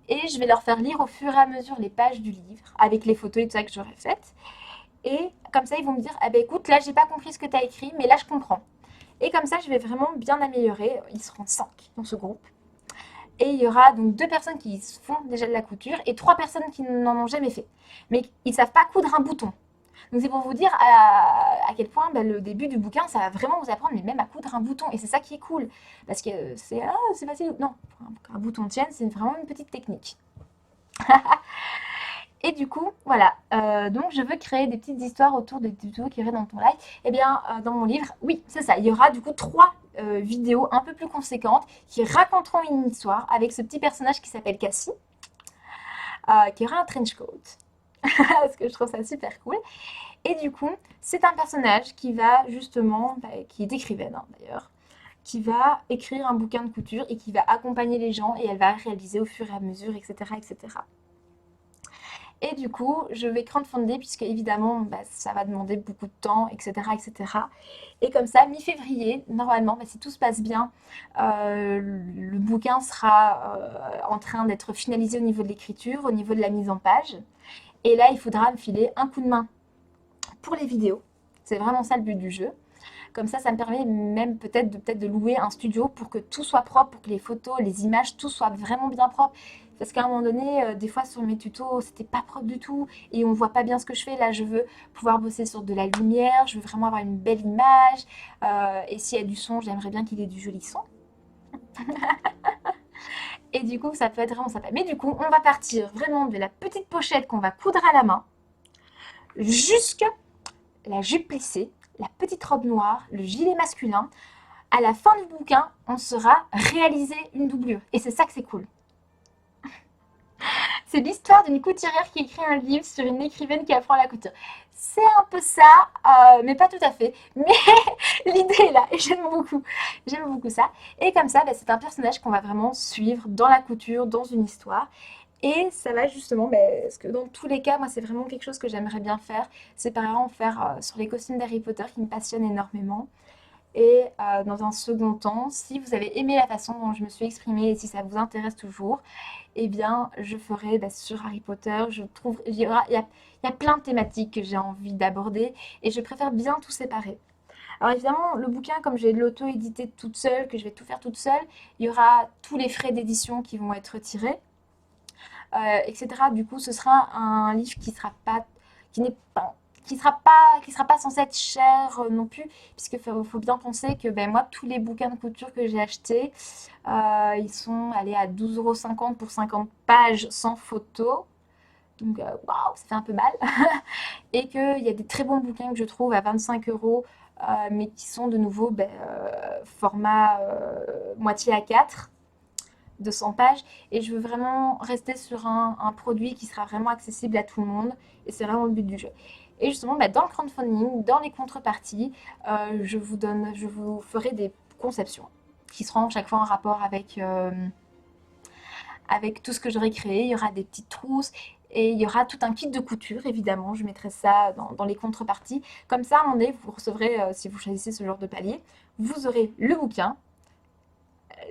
et je vais leur faire lire au fur et à mesure les pages du livre, avec les photos et tout ça que j'aurais faites. Et comme ça, ils vont me dire, ah ben écoute, là, j'ai pas compris ce que tu as écrit, mais là, je comprends. Et comme ça, je vais vraiment bien améliorer. Ils seront 5 dans ce groupe. Et il y aura donc 2 personnes qui font déjà de la couture et 3 personnes qui n'en ont jamais fait. Mais ils ne savent pas coudre un bouton. Donc c'est pour vous dire à quel point le début du bouquin, ça va vraiment vous apprendre, mais même à coudre un bouton. Et c'est ça qui est cool. Parce que c'est facile. Non, un bouton de chaîne, c'est vraiment une petite technique. Et du coup, voilà, donc je veux créer des petites histoires autour des tutos qu'il y aurait dans ton live. Eh bien, dans mon livre, oui, c'est ça, il y aura du coup 3 vidéos un peu plus conséquentes qui raconteront une histoire avec ce petit personnage qui s'appelle Cassie, qui aura un trench coat, parce que je trouve ça super cool. Et du coup, c'est un personnage qui va justement, qui est écrivaine d'ailleurs, qui va écrire un bouquin de couture et qui va accompagner les gens et elle va réaliser au fur et à mesure, etc. etc. Et du coup, je vais crowdfunder puisque évidemment, ça va demander beaucoup de temps, etc. etc. Et comme ça, mi-février, normalement, si tout se passe bien, le bouquin sera en train d'être finalisé au niveau de l'écriture, au niveau de la mise en page. Et là, il faudra me filer un coup de main pour les vidéos. C'est vraiment ça le but du jeu. Comme ça me permet même peut-être de louer un studio pour que tout soit propre, pour que les photos, les images, tout soit vraiment bien propre. Parce qu'à un moment donné, des fois sur mes tutos, c'était pas propre du tout et on voit pas bien ce que je fais. Là, je veux pouvoir bosser sur de la lumière, je veux vraiment avoir une belle image. Et s'il y a du son, j'aimerais bien qu'il y ait du joli son. Et du coup, ça peut être vraiment sympa. Mais du coup, on va partir vraiment de la petite pochette qu'on va coudre à la main jusqu'à la jupe plissée, la petite robe noire, le gilet masculin. À la fin du bouquin, on saura réaliser une doublure. Et c'est ça que c'est cool. C'est l'histoire d'une couturière qui écrit un livre sur une écrivaine qui apprend la couture. C'est un peu ça, mais pas tout à fait. Mais l'idée est là et j'aime beaucoup. J'aime beaucoup ça. Et comme ça, c'est un personnage qu'on va vraiment suivre dans la couture, dans une histoire. Et ça va justement, parce que dans tous les cas, moi, c'est vraiment quelque chose que j'aimerais bien faire. C'est par exemple faire sur les costumes d'Harry Potter qui me passionnent énormément. Et dans un second temps, si vous avez aimé la façon dont je me suis exprimée et si ça vous intéresse toujours, eh bien, je ferai sur Harry Potter. Je trouve, il y a plein de thématiques que j'ai envie d'aborder et je préfère bien tout séparer. Alors évidemment, le bouquin, comme j'ai l'auto-édité toute seule, que je vais tout faire toute seule, il y aura tous les frais d'édition qui vont être retirés, etc. Du coup, ce sera un livre qui n'est pas, qui sera pas censé être cher non plus, puisque faut bien penser que moi, tous les bouquins de couture que j'ai achetés, ils sont allés à 12,50 € pour 50 pages sans photo. Donc, waouh, ça fait un peu mal. Et qu'il y a des très bons bouquins que je trouve à 25 €, mais qui sont de nouveau format moitié A4, 200 pages. Et je veux vraiment rester sur un produit qui sera vraiment accessible à tout le monde. Et c'est vraiment le but du jeu. Et justement, dans le crowdfunding, dans les contreparties, je vous ferai des conceptions qui seront chaque fois en rapport avec tout ce que j'aurai créé. Il y aura des petites trousses et il y aura tout un kit de couture, évidemment. Je mettrai ça dans les contreparties. Comme ça, à un moment donné, vous recevrez, si vous choisissez ce genre de palier, vous aurez le bouquin,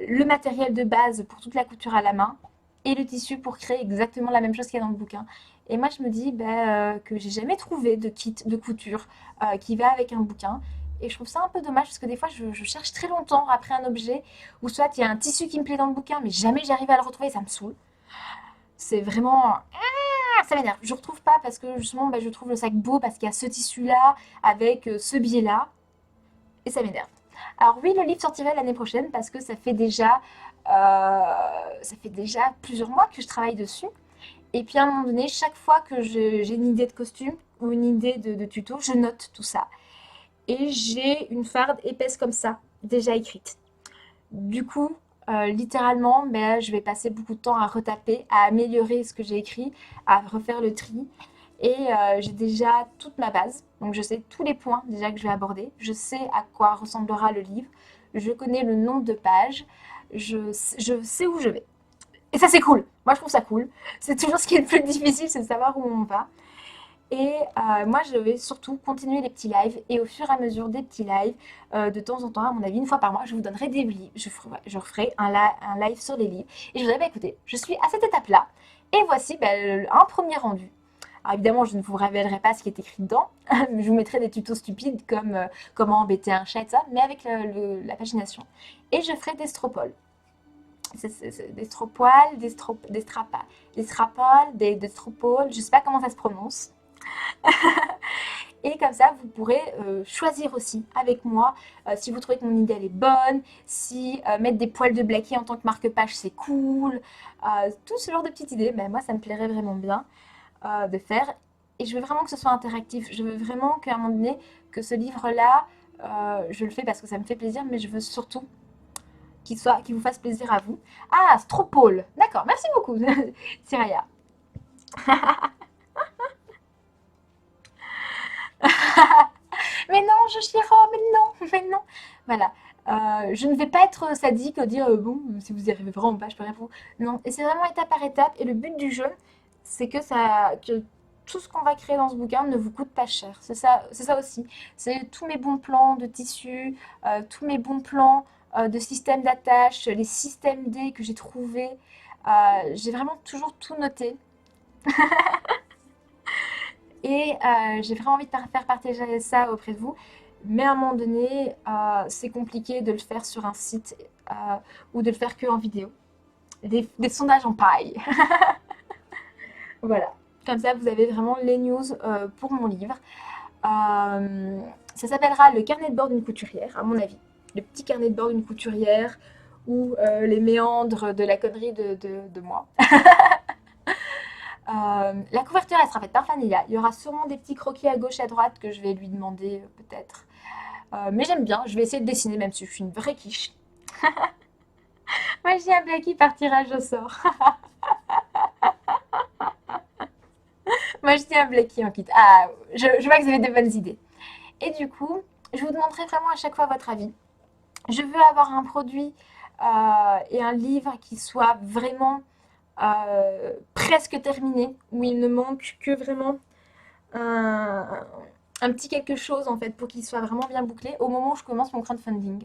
le matériel de base pour toute la couture à la main et le tissu pour créer exactement la même chose qu'il y a dans le bouquin. Et moi, je me dis que j'ai jamais trouvé de kit de couture qui va avec un bouquin. Et je trouve ça un peu dommage parce que des fois, je cherche très longtemps après un objet ou soit il y a un tissu qui me plaît dans le bouquin, mais jamais j'arrive à le retrouver et ça me saoule. C'est vraiment. Ah, ça m'énerve. Je ne retrouve pas parce que justement, je trouve le sac beau parce qu'il y a ce tissu-là avec ce biais-là et ça m'énerve. Alors oui, le livre sortirait l'année prochaine parce que ça fait déjà plusieurs mois que je travaille dessus. Et puis à un moment donné, chaque fois que j'ai une idée de costume ou une idée de tuto, je note tout ça. Et j'ai une farde épaisse comme ça, déjà écrite. Du coup, littéralement, je vais passer beaucoup de temps à retaper, à améliorer ce que j'ai écrit, à refaire le tri. Et j'ai déjà toute ma base. Donc je sais tous les points déjà que je vais aborder. Je sais à quoi ressemblera le livre. Je connais le nombre de pages. Je sais où je vais. Et ça, c'est cool. Moi, je trouve ça cool. C'est toujours ce qui est le plus difficile, c'est de savoir où on va. Et moi, je vais surtout continuer les petits lives. Et au fur et à mesure des petits lives, de temps en temps, à mon avis, une fois par mois, je vous donnerai des livres. Je referai un live sur les livres. Et je vous dirai, écoutez, je suis à cette étape-là. Et voici un premier rendu. Alors évidemment, je ne vous révélerai pas ce qui est écrit dedans. Je vous mettrai des tutos stupides comme comment embêter un chat et ça, mais avec la pagination. Et je ferai des stropoles. Des stropoles, des strapoles, des stropoles, je ne sais pas comment ça se prononce. Et comme ça, vous pourrez choisir aussi avec moi si vous trouvez que mon idée elle est bonne, si mettre des poils de Blackie en tant que marque-page c'est cool, tout ce genre de petites idées. Moi, ça me plairait vraiment bien de faire. Et je veux vraiment que ce soit interactif. Je veux vraiment qu'à un moment donné, que ce livre-là, je le fais parce que ça me fait plaisir, mais je veux surtout qu'il vous fasse plaisir à vous. Ah, Stropole. D'accord, merci beaucoup, Siraya. Mais non, Joshiro, mais non, mais non. Voilà. Je ne vais pas être sadique, dire bon, si vous y arrivez vraiment pas, je peux rien pour vous. Non, et c'est vraiment étape par étape. Et le but du jeu, c'est que tout ce qu'on va créer dans ce bouquin ne vous coûte pas cher. C'est ça aussi. C'est tous mes bons plans de tissu, tous mes bons plans de système d'attache, les systèmes D que j'ai trouvés. J'ai vraiment toujours tout noté. Et j'ai vraiment envie de faire partager ça auprès de vous. Mais à un moment donné, c'est compliqué de le faire sur un site ou de le faire que en vidéo. Des sondages en paille. Voilà. Comme ça, vous avez vraiment les news pour mon livre. Ça s'appellera le carnet de bord d'une couturière, à mon avis. Le petit carnet de bord d'une couturière ou les méandres de la connerie de moi. La couverture, elle sera faite par Fanilla. Il y aura sûrement des petits croquis à gauche et à droite que je vais lui demander peut-être. Mais j'aime bien, je vais essayer de dessiner même si je suis une vraie quiche. Moi, j'ai un Blackie par tirage au sort. Moi, je dis un Blackie en kit. Ah, je vois que vous avez de bonnes idées. Et du coup, je vous demanderai vraiment à chaque fois votre avis. Je veux avoir un produit et un livre qui soit vraiment presque terminé, où il ne manque que vraiment un, un petit quelque chose en fait pour qu'il soit vraiment bien bouclé au moment où je commence mon crowdfunding.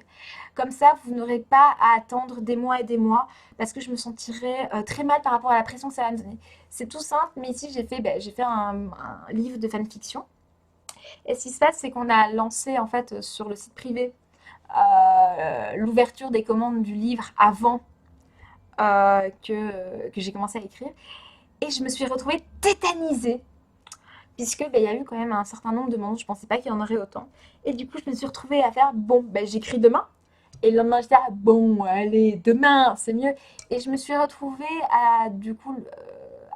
Comme ça, vous n'aurez pas à attendre des mois et des mois parce que je me sentirais très mal par rapport à la pression que ça va me donner. C'est tout simple, mais ici j'ai fait un livre de fanfiction. Et ce qui se passe, c'est qu'on a lancé en fait sur le site privé l'ouverture des commandes du livre avant que j'ai commencé à écrire. Et je me suis retrouvée tétanisée puisque il y a eu quand même un certain nombre de demandes, je pensais pas qu'il y en aurait autant. Et du coup, je me suis retrouvée à faire, bon, j'écris demain. Et le lendemain, j'étais, bon, allez, demain, c'est mieux. Et je me suis retrouvée à, du coup,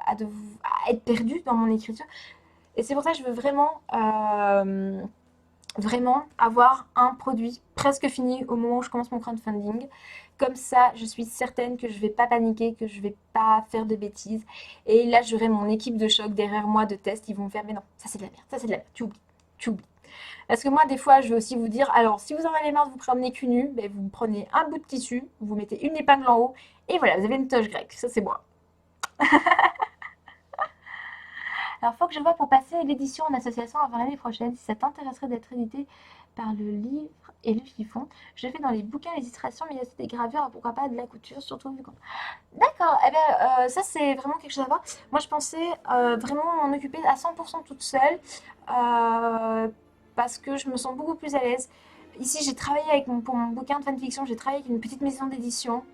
à être perdue dans mon écriture. Et c'est pour ça que je veux vraiment avoir un produit presque fini au moment où je commence mon crowdfunding. Comme ça, je suis certaine que je ne vais pas paniquer, que je ne vais pas faire de bêtises. Et là, j'aurai mon équipe de choc derrière moi de test. Ils vont me faire, mais non, ça c'est de la merde, ça c'est de la merde, tu oublies, tu oublies. Parce que moi, des fois, je veux aussi vous dire, alors si vous en avez marre de vous promener cul nu, vous prenez un bout de tissu, vous mettez une épingle en haut, et voilà, vous avez une toche grecque. Ça c'est moi. Alors, faut que je vois pour passer l'édition en association avant l'année prochaine. Si ça t'intéresserait d'être édité par le livre et le chiffon, je fais dans les bouquins les illustrations, mais il y a aussi des gravures, pourquoi pas de la couture, surtout vu qu'on... D'accord, eh bien, ça c'est vraiment quelque chose à voir. Moi, je pensais vraiment m'en occuper à 100% toute seule, euh, parce que je me sens beaucoup plus à l'aise. Ici, j'ai travaillé pour mon bouquin de fanfiction, j'ai travaillé avec une petite maison d'édition.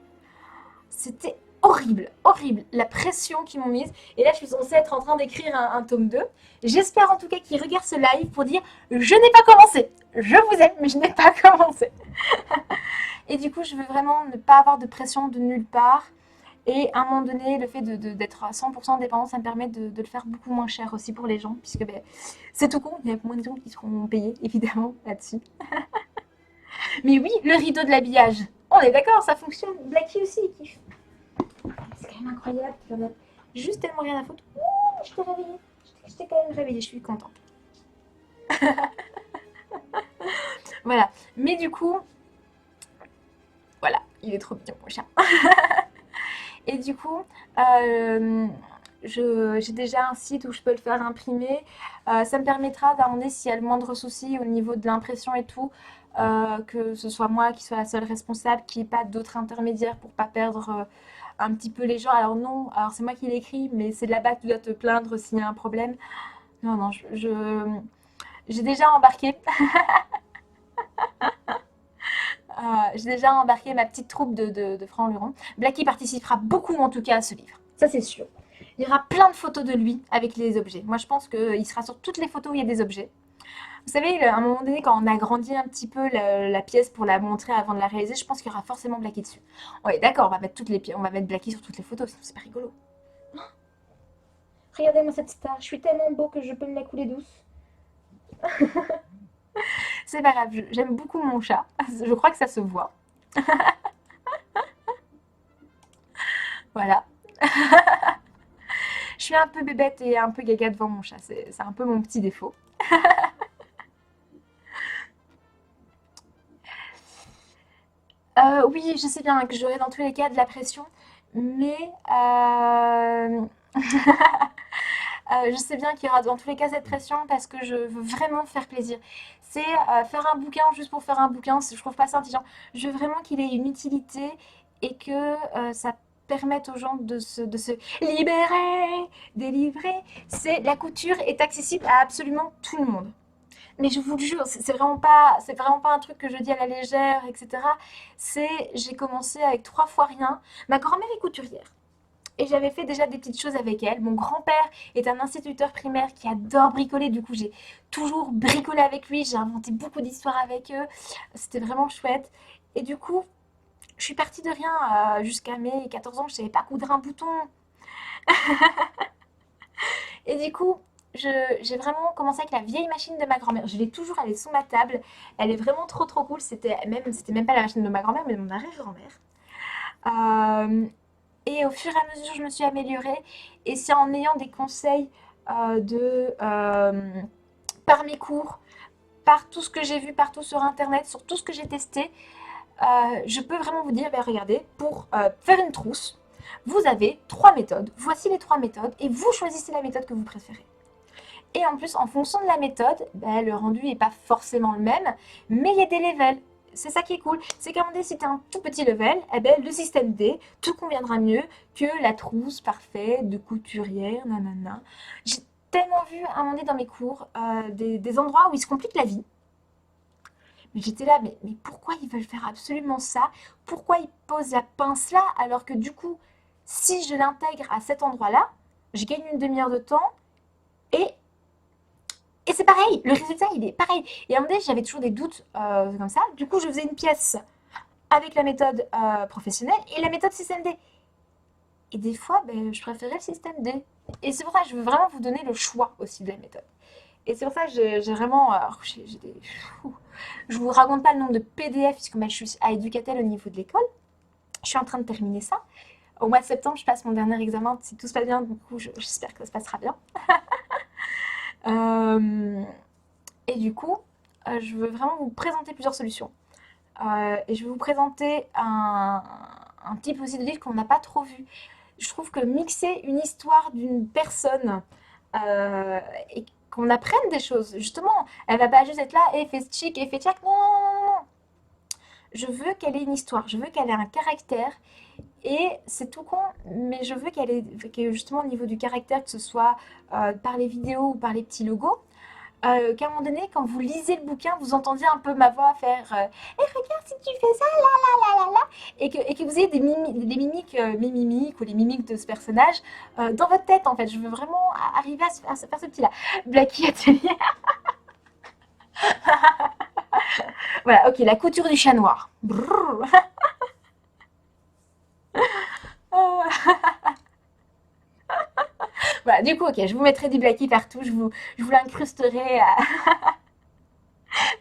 C'était horrible, horrible, la pression qu'ils m'ont mise. Et là, je suis censée être en train d'écrire un tome 2. J'espère en tout cas qu'ils regardent ce live pour dire je n'ai pas commencé. Je vous aime, mais je n'ai pas commencé. Et du coup, je veux vraiment ne pas avoir de pression de nulle part. Et à un moment donné, le fait d'être à 100% dépendant, ça me permet de le faire beaucoup moins cher aussi pour les gens, puisque c'est tout con, il y a moins de gens qui seront payés, évidemment, là-dessus. Mais oui, le rideau de l'habillage, on est d'accord, ça fonctionne. Blackie aussi, il kiffe. C'est quand même incroyable qu'il y en a juste tellement rien à foutre. Ouh, je t'ai réveillée. Je t'ai quand même réveillée, je suis contente. Voilà. Mais du coup, voilà, il est trop mignon, mon chat. Et du coup, euh, j'ai déjà un site où je peux le faire imprimer. Ça me permettra d'amener s'il y a le moindre souci au niveau de l'impression et tout, que ce soit moi qui soit la seule responsable, qu'il n'y ait pas d'autres intermédiaires pour pas perdre un petit peu les gens. Alors non, alors c'est moi qui l'écris, mais c'est là-bas que tu dois te plaindre s'il y a un problème. Non, non, j'ai déjà embarqué. J'ai déjà embarqué ma petite troupe de francs lurons. Blackie participera beaucoup en tout cas à ce livre. Ça c'est sûr. Il y aura plein de photos de lui avec les objets. Moi je pense qu'il sera sur toutes les photos où il y a des objets. Vous savez, à un moment donné, quand on agrandit un petit peu la pièce pour la montrer avant de la réaliser, je pense qu'il y aura forcément Blackie dessus. Ouais, d'accord, on va mettre toutes les pièces, on va mettre Blackie sur toutes les photos, sinon c'est pas rigolo. Regardez-moi cette star, je suis tellement beau que je peux me la couler douce. C'est pas grave, j'aime beaucoup mon chat. Je crois que ça se voit. Voilà. Je suis un peu bébête et un peu gaga devant mon chat. C'est un peu mon petit défaut. Oui, je sais bien que j'aurai dans tous les cas de la pression, mais je sais bien qu'il y aura dans tous les cas cette pression parce que je veux vraiment faire plaisir. C'est faire un bouquin juste pour faire un bouquin, je trouve pas ça intelligent. Je veux vraiment qu'il ait une utilité et que ça permette aux gens de se libérer, délivrer. La couture est accessible à absolument tout le monde. Mais je vous le jure, c'est vraiment pas un truc que je dis à la légère, etc. J'ai commencé avec 3 fois rien. Ma grand-mère est couturière. Et j'avais fait déjà des petites choses avec elle. Mon grand-père est un instituteur primaire qui adore bricoler. Du coup, j'ai toujours bricolé avec lui. J'ai inventé beaucoup d'histoires avec eux. C'était vraiment chouette. Et du coup, je suis partie de rien jusqu'à mes 14 ans. Je savais pas coudre un bouton. Et du coup, j'ai vraiment commencé avec la vieille machine de ma grand-mère. Je l'ai toujours, elle est sous ma table. Elle est vraiment trop trop cool. C'était même pas la machine de ma grand-mère, mais de mon arrière-grand-mère. Euh, et au fur et à mesure, je me suis améliorée. Et c'est en ayant des conseils par mes cours, par tout ce que j'ai vu partout sur Internet, sur tout ce que j'ai testé, je peux vraiment vous dire, regardez, pour faire une trousse, Vous avez 3 méthodes. Voici les 3 méthodes et vous choisissez la méthode que vous préférez. Et en plus, en fonction de la méthode, le rendu n'est pas forcément le même, mais il y a des levels. C'est ça qui est cool. C'est qu'à un moment donné, si tu as un tout petit level, le système D te conviendra mieux que la trousse parfaite de couturière, nanana. J'ai tellement vu à un moment donné dans mes cours des endroits où ils se compliquent la vie. Mais j'étais là, mais pourquoi ils veulent faire absolument ça? Pourquoi ils posent la pince là alors que du coup, si je l'intègre à cet endroit-là, je gagne une demi-heure de temps et c'est pareil, le résultat il est pareil. Et à un moment donné, j'avais toujours des doutes comme ça. Du coup, je faisais une pièce avec la méthode professionnelle et la méthode système D. Et des fois, je préférais le système D. Et c'est pour ça que je veux vraiment vous donner le choix aussi de la méthode. Et c'est pour ça que j'ai vraiment. Je vous raconte pas le nombre de PDF, puisque je suis à Educatel au niveau de l'école. Je suis en train de terminer ça. Au mois de septembre, je passe mon dernier examen. Si tout se passe bien, du coup, j'espère que ça se passera bien. Et du coup, je veux vraiment vous présenter plusieurs solutions. Et je vais vous présenter un type aussi de livre qu'on n'a pas trop vu. Je trouve que mixer une histoire d'une personne et qu'on apprenne des choses, justement, elle va pas juste être là et fait chic et fait tchac. Non, non, non, non. Je veux qu'elle ait une histoire, je veux qu'elle ait un caractère. Et c'est tout con, mais je veux qu'elle ait, que justement au niveau du caractère, que ce soit par les vidéos ou par les petits logos, qu'à un moment donné, quand vous lisez le bouquin, vous entendiez un peu ma voix faire regarde si tu fais ça, là, là, là, là, là, et que vous ayez des mimiques, mes mimiques ou les mimiques de ce personnage dans votre tête en fait. Je veux vraiment arriver à faire ce petit-là. Blacky Atelier. Voilà, ok, la couture du chat noir. Brrr. Voilà, du coup, ok, je vous mettrai du Blacky partout, je vous l'incrusterai à...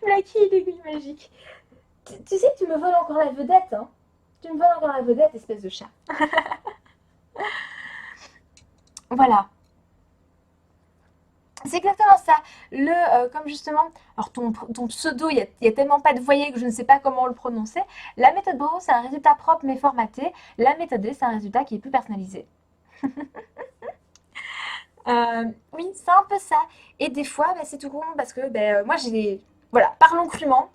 Blacky et l'aiguille magique. Tu sais que tu me voles encore la vedette, hein? Tu me voles encore la vedette, espèce de chat. Voilà. C'est exactement ça. Comme justement, alors ton pseudo, il y a tellement pas de voyelles que je ne sais pas comment le prononcer. La méthode Bravo, c'est un résultat propre mais formaté. La méthode D, c'est un résultat qui est plus personnalisé. Oui, c'est un peu ça. Et des fois, c'est tout con parce que moi, voilà, parlons crûment.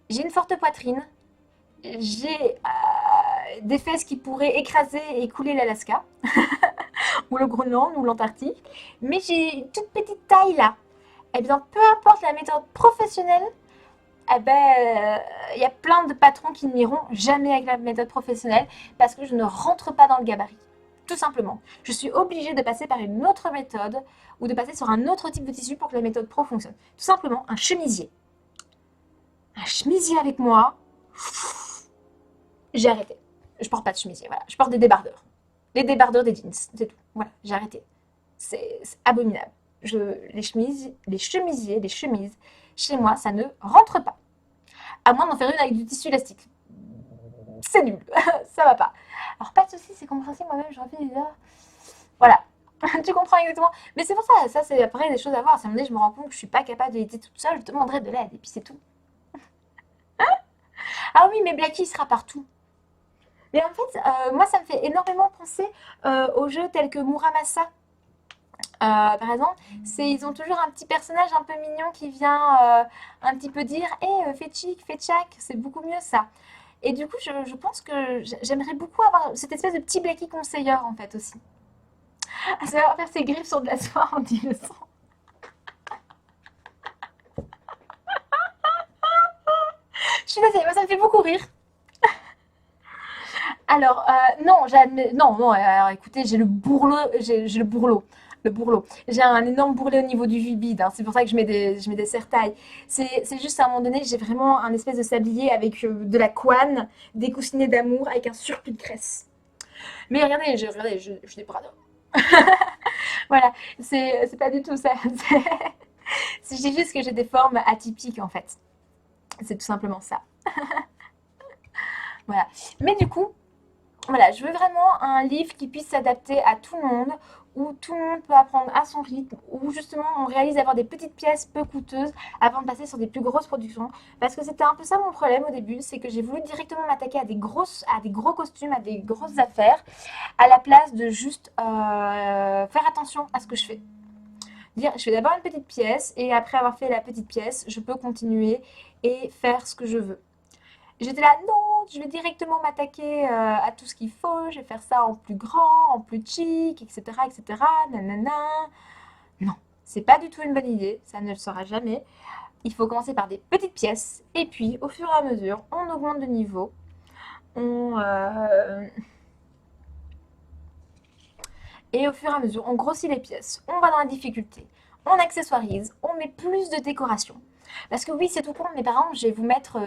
J'ai une forte poitrine. J'ai des fesses qui pourraient écraser et couler l'Alaska, ou le Groenland, ou l'Antarctique. Mais j'ai une toute petite taille là. Eh bien, peu importe la méthode professionnelle, il y a plein de patrons qui n'iront jamais avec la méthode professionnelle parce que je ne rentre pas dans le gabarit. Tout simplement. Je suis obligée de passer par une autre méthode ou de passer sur un autre type de tissu pour que la méthode pro fonctionne. Tout simplement, un chemisier. Un chemisier avec moi, j'ai arrêté. Je porte pas de chemisier, voilà. Je porte des débardeurs. Les débardeurs des jeans, c'est tout. Voilà, j'ai arrêté. C'est abominable. Les chemisiers, les chemises, chez moi, ça ne rentre pas. À moins d'en faire une avec du tissu élastique. C'est nul, ça va pas. Alors pas de soucis, c'est compréhensible, moi-même je refais des heures. Voilà, tu comprends exactement. Mais c'est pour ça c'est après des choses à voir. À un moment donné, je me rends compte que je suis pas capable d'éditer toute seule, je demanderai de l'aide et puis c'est tout. Ah oui, mais Blacky sera partout. Mais en fait, moi ça me fait énormément penser aux jeux tels que Muramasa. Par exemple, ils ont toujours un petit personnage un peu mignon qui vient un petit peu dire hé, fais chic, fais tchac, c'est beaucoup mieux ça. Et du coup, je pense que j'aimerais beaucoup avoir cette espèce de petit Blacky conseilleur en fait aussi. À savoir faire ses griffes sur de la soie en dit le sang. Je suis désolée, moi ça me fait beaucoup rire. Alors, non, non, non, alors écoutez, j'ai le bourreau, j'ai le bourreau. Le bourreau. J'ai un énorme bourrelet au niveau du bide, hein. C'est pour ça que je mets des serre-tailles. C'est juste à un moment donné, j'ai vraiment un espèce de sablier avec de la couenne, des coussinets d'amour avec un surplus de graisse. Mais regardez, je des bras d'homme. Voilà, c'est pas du tout ça. C'est juste que j'ai des formes atypiques en fait. C'est tout simplement ça. Voilà. Mais du coup, Voilà, je veux vraiment un livre qui puisse s'adapter à tout le monde, où tout le monde peut apprendre à son rythme, où justement on réalise d'avoir des petites pièces peu coûteuses avant de passer sur des plus grosses productions. Parce que c'était un peu ça mon problème au début, c'est que j'ai voulu directement m'attaquer à des gros costumes, à des grosses affaires, à la place de juste faire attention à ce que je fais. Dire, je fais d'abord une petite pièce et après avoir fait la petite pièce, je peux continuer et faire ce que je veux. J'étais là, non, je vais directement m'attaquer à tout ce qu'il faut, je vais faire ça en plus grand, en plus chic, etc., etc., nanana. Non, c'est pas du tout une bonne idée, ça ne le sera jamais. Il faut commencer par des petites pièces, et puis au fur et à mesure, on augmente de niveau, on, et au fur et à mesure, on grossit les pièces, on va dans la difficulté, on accessoirise, on met plus de décoration. Parce que oui, c'est tout con, mais par exemple, je vais vous mettre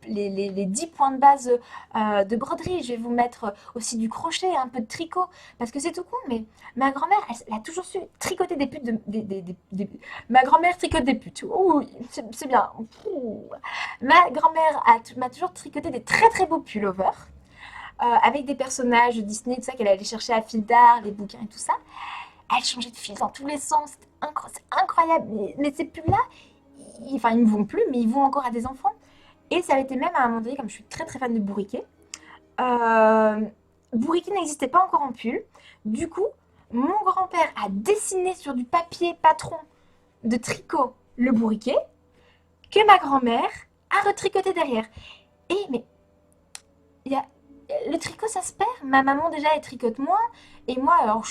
les 10 points de base de broderie. Je vais vous mettre aussi du crochet, un peu de tricot. Parce que c'est tout con, mais ma grand-mère, elle a toujours su tricoter des putes. Ma grand-mère tricote des putes. Oui, c'est bien. Ouh. Ma grand-mère m'a toujours tricoté des très très beaux pullovers. Avec des personnages Disney, tout ça, qu'elle allait chercher à fil d'art, les bouquins et tout ça. Elle changeait de fil dans tous les sens. C'est incroyable. Mais ces pubs-là, enfin, ils me vont plus, mais ils vont encore à des enfants. Et ça a été même à un moment donné, comme je suis très très fan de Bourriquet, euh, Bourriquet n'existait pas encore en pull. Du coup, mon grand-père a dessiné sur du papier patron de tricot le Bourriquet que ma grand-mère a retricoté derrière. Et mais il y a, le tricot, ça se perd. Ma maman, déjà, elle tricote moins. Et moi, alors,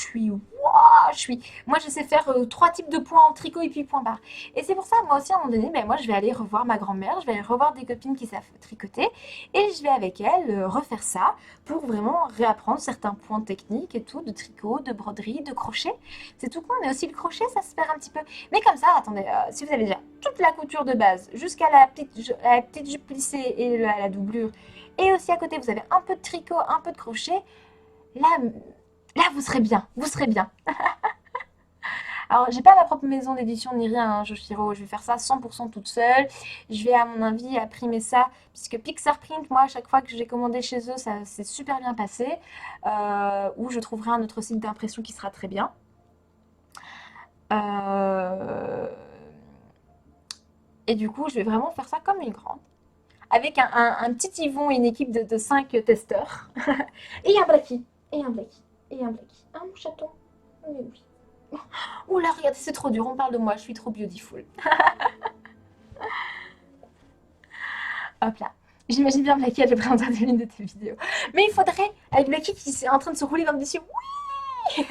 moi, je sais faire trois types de points en tricot et puis point barre. Et c'est pour ça, moi aussi, à un moment donné, ben, moi, je vais aller revoir ma grand-mère. Je vais aller revoir des copines qui savent tricoter. Et je vais avec elles refaire ça pour vraiment réapprendre certains points techniques et tout, de tricot, de broderie, de crochet. C'est tout con, mais aussi le crochet, ça se perd un petit peu. Mais comme ça, attendez, si vous avez déjà toute la couture de base jusqu'à la petite jupe plissée et la doublure, et aussi à côté, vous avez un peu de tricot, un peu de crochet. Là, là, vous serez bien. Vous serez bien. Alors, j'ai pas ma propre maison d'édition ni rien, hein, Joshiro. Je vais faire ça 100% toute seule. Je vais, à mon avis, imprimer ça. Puisque Pixar Print, moi, à chaque fois que j'ai commandé chez eux, ça s'est super bien passé. Ou je trouverai un autre site d'impression qui sera très bien. Euh, Et du coup, je vais vraiment faire ça comme une grande. Avec un petit Yvon et une équipe de 5 testeurs. Et un Blackie. Et un Blackie. Et un Blackie. Ah, mon chaton. Mais oui. Ouh là, regardez, c'est trop dur. On parle de moi. Je suis trop beautiful. Hop là. J'imagine bien Blackie être présentateur de l'une de tes vidéos. Mais il faudrait, avec Blackie qui est en train de se rouler dans le dessus. Oui.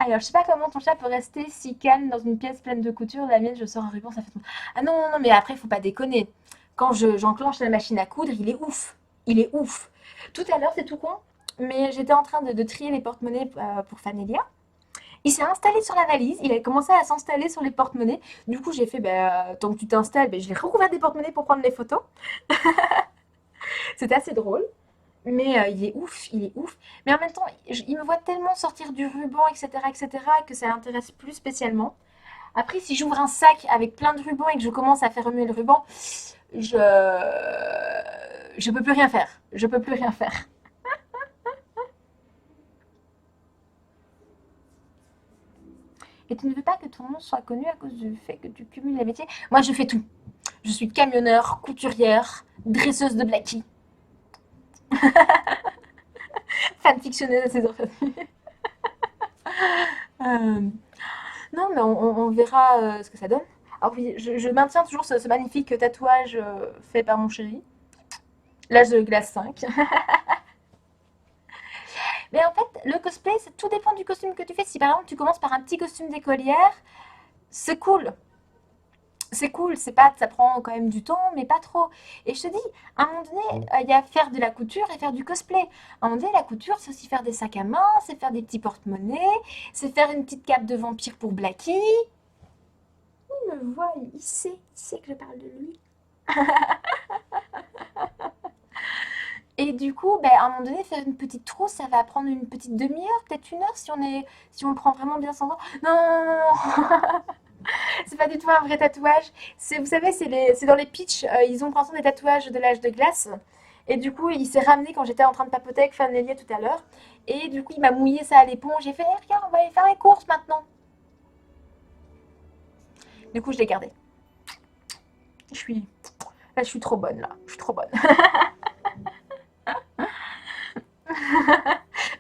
Alors, je sais pas comment ton chat peut rester si calme dans une pièce pleine de couture. La mienne, je sors un ruban, ça fait. Ah non, non, non, mais après, faut pas déconner. Quand j'enclenche la machine à coudre, il est ouf. Il est ouf. Tout à l'heure, c'est tout con, mais j'étais en train de trier les porte-monnaies pour Fanelia. Il s'est installé sur la valise, il a commencé à s'installer sur les porte-monnaies. Du coup, j'ai fait, tant que tu t'installes, je l'ai recouvert des porte-monnaies pour prendre les photos. C'était assez drôle. Mais il est ouf, il est ouf. Mais en même temps, il me voit tellement sortir du ruban, etc., etc., que ça l'intéresse plus spécialement. Après, si j'ouvre un sac avec plein de rubans et que je commence à faire remuer le ruban, je je peux plus rien faire. Je peux plus rien faire. Et tu ne veux pas que ton nom soit connu à cause du fait que tu cumules les métiers? Moi, je fais tout. Je suis camionneur, couturière, dresseuse de Blackie, fanfictionneuse à ses enfants. Euh, non, mais on verra ce que ça donne. Alors oui, je maintiens toujours ce magnifique tatouage fait par mon chéri. L'âge de glace 5. Mais en fait, le cosplay, tout dépend du costume que tu fais. Si par exemple tu commences par un petit costume d'écolière, c'est cool. C'est cool, c'est pas, ça prend quand même du temps, mais pas trop. Et je te dis, à un moment donné, il y a faire de la couture et faire du cosplay. À un moment donné, la couture, c'est aussi faire des sacs à main, c'est faire des petits porte-monnaies, c'est faire une petite cape de vampire pour Blackie. Il me voit, il sait que je parle de lui. Et du coup, à un moment donné, faire une petite trousse, ça va prendre une petite demi-heure, peut-être une heure si on le prend vraiment bien sans. Non, non, non, non, non. C'est pas du tout un vrai tatouage. Vous savez, c'est dans les pitchs, ils ont pour l'instant des tatouages de l'âge de glace. Et du coup, il s'est ramené quand j'étais en train de papoter avec Fanélie tout à l'heure. Et du coup, il m'a mouillé ça à l'éponge. J'ai fait, Eh, regarde, on va aller faire les courses maintenant. Du coup, je l'ai gardé. Je suis, là, je suis trop bonne là. Je suis trop bonne.